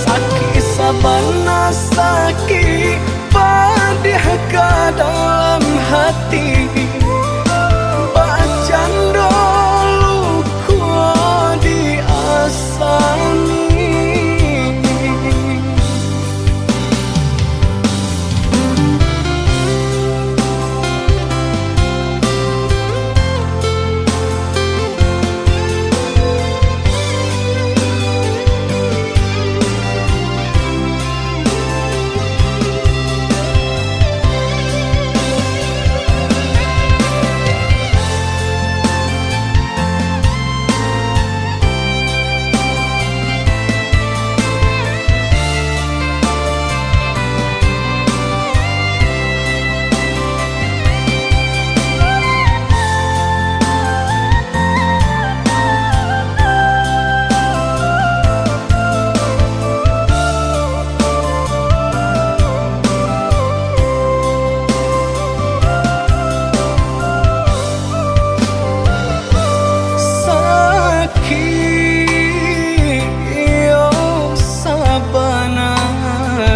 S1: sakit sabana sakit padih ka dalam hati bacando luko diasami.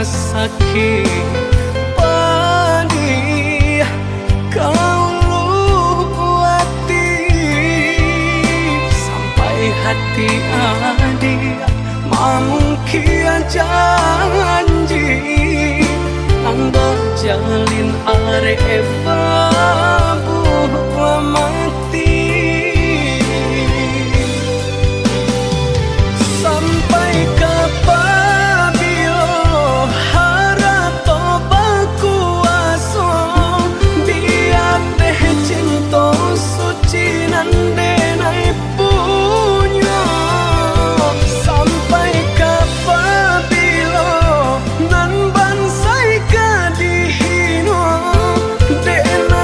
S1: Sakit padi kau luati sampai hati adik mamungkia janji nang berjalin are babu mati sampai kapabilo harato bakuaso dia teh cinta suci nande nai punya sampai kapabilo nan bansai kadihino dena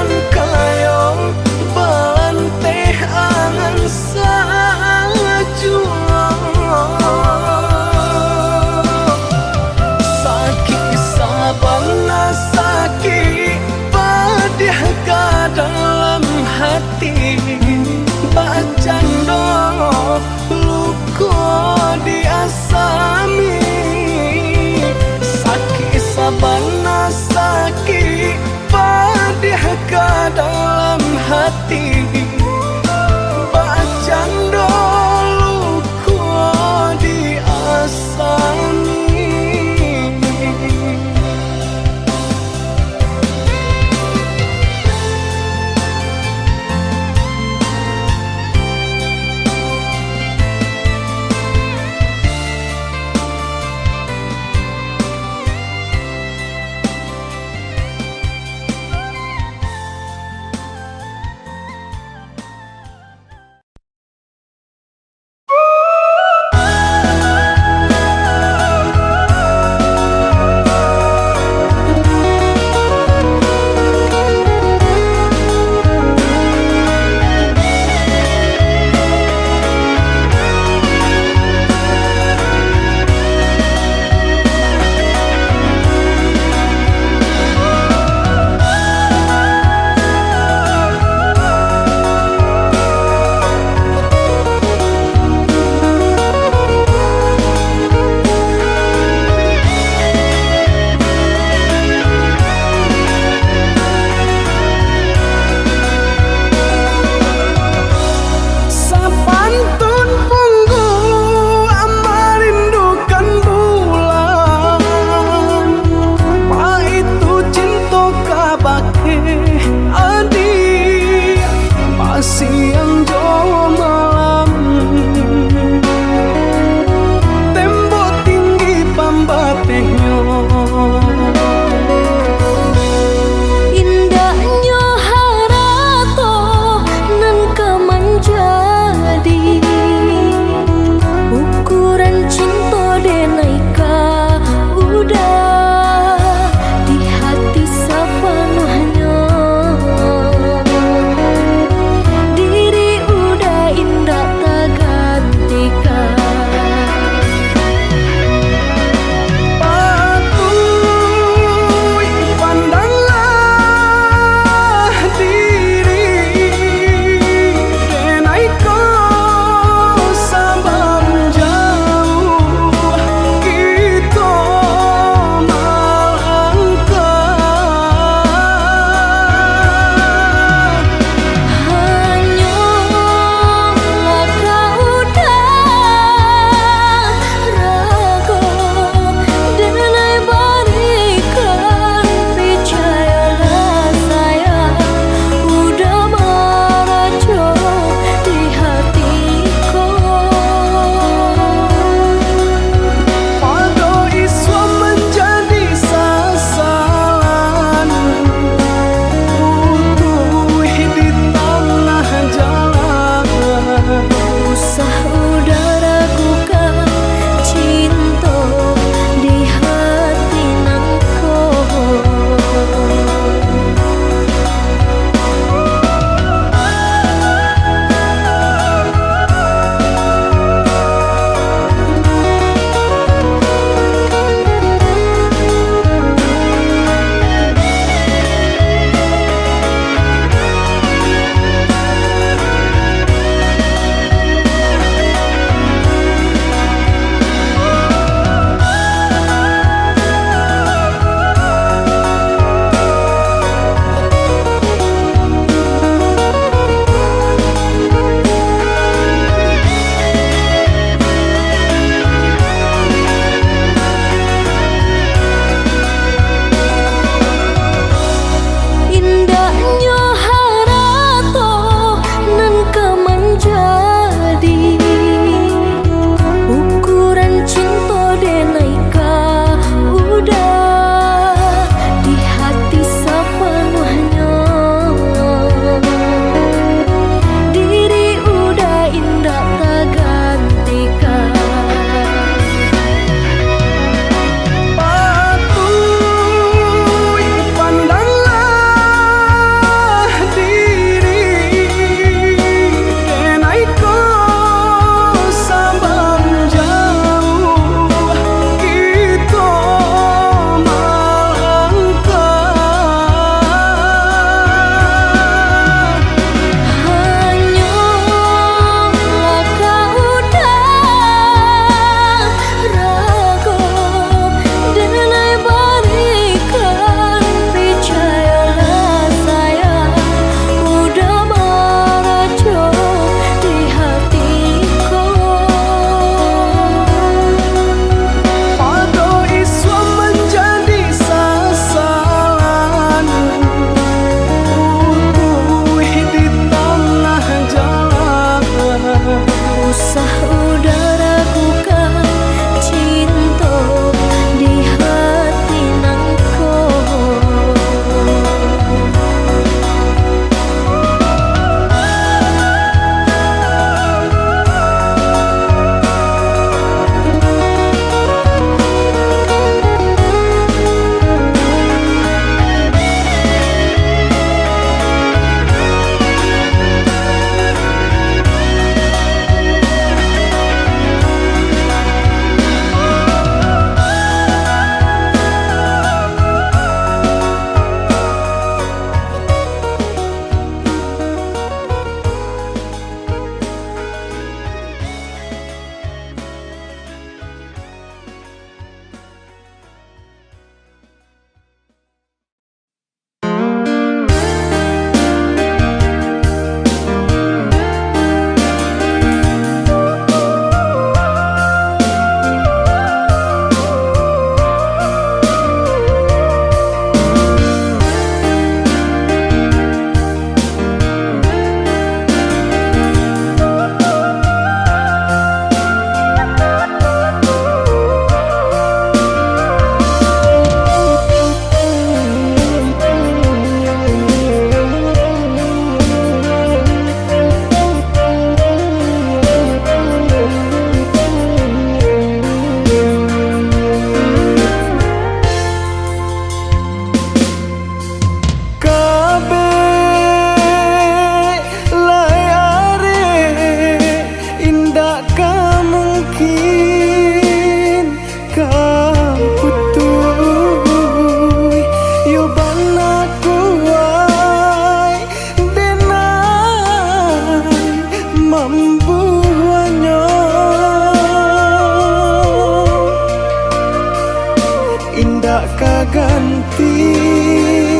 S1: indak kaganti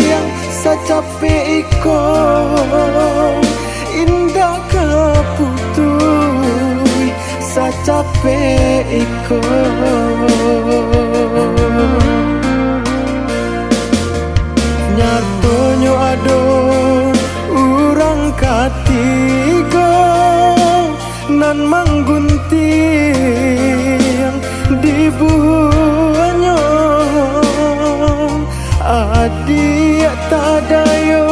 S1: yang sacape iko, indak kaputui sacape iko. Nyatonyo ado urang katigo nan manggunting di buahnya, adik tadayo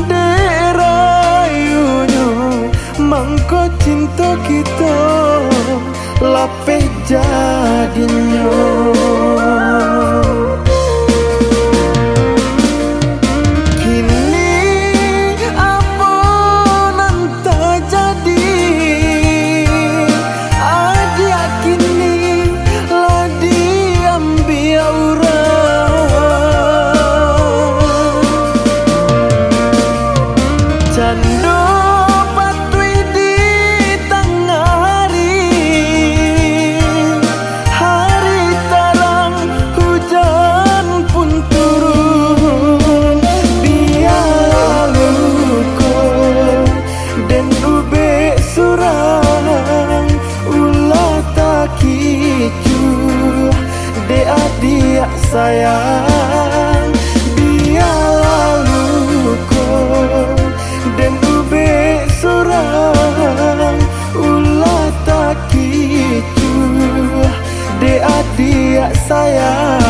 S1: derayunyo mangko cinta kita lapeh jadinya. Cando patui di tengah hari terang hujan pun turun, biar luko dan ube surang ulah tak kicu de adik sayang, biar luko dan ube surang ulah tak kicu de adik sayang.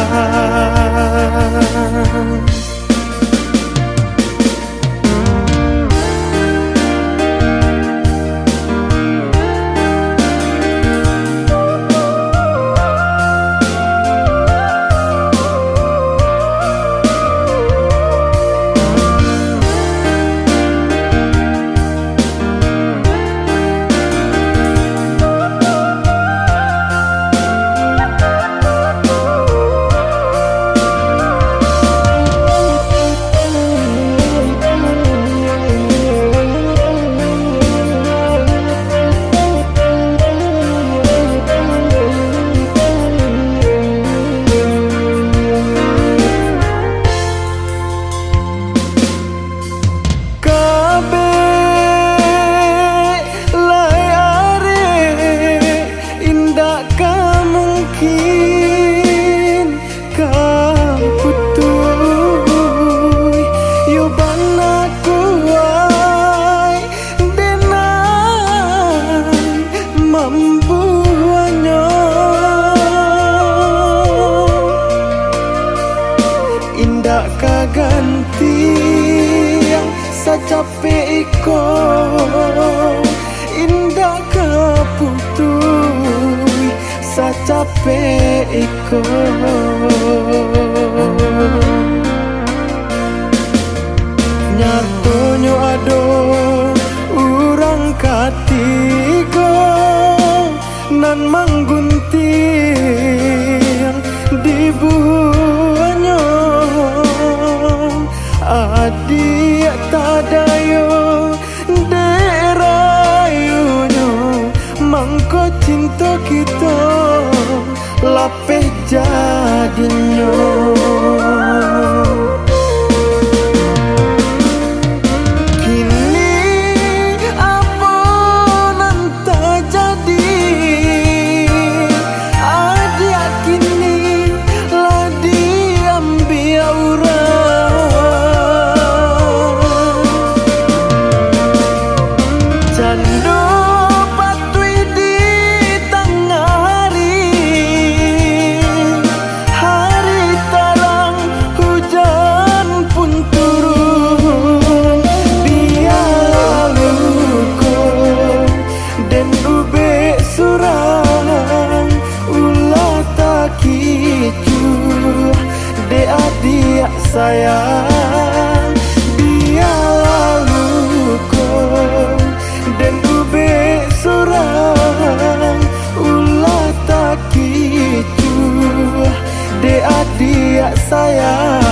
S1: Indak kaganti yang sacape iko, indak kaputui sacape iko. Nyatonyo ado urang katigo nan manggunting di buahnya, adik tadayo derayunyo mangko cinta kita lapeh jadinya. Cando patui di tengah hari terang hujan pun turun, biar luko dan ube surang ulah tak kicu de adik sayang, biar luko dan ube surang ulah tak kicu de adik sayang.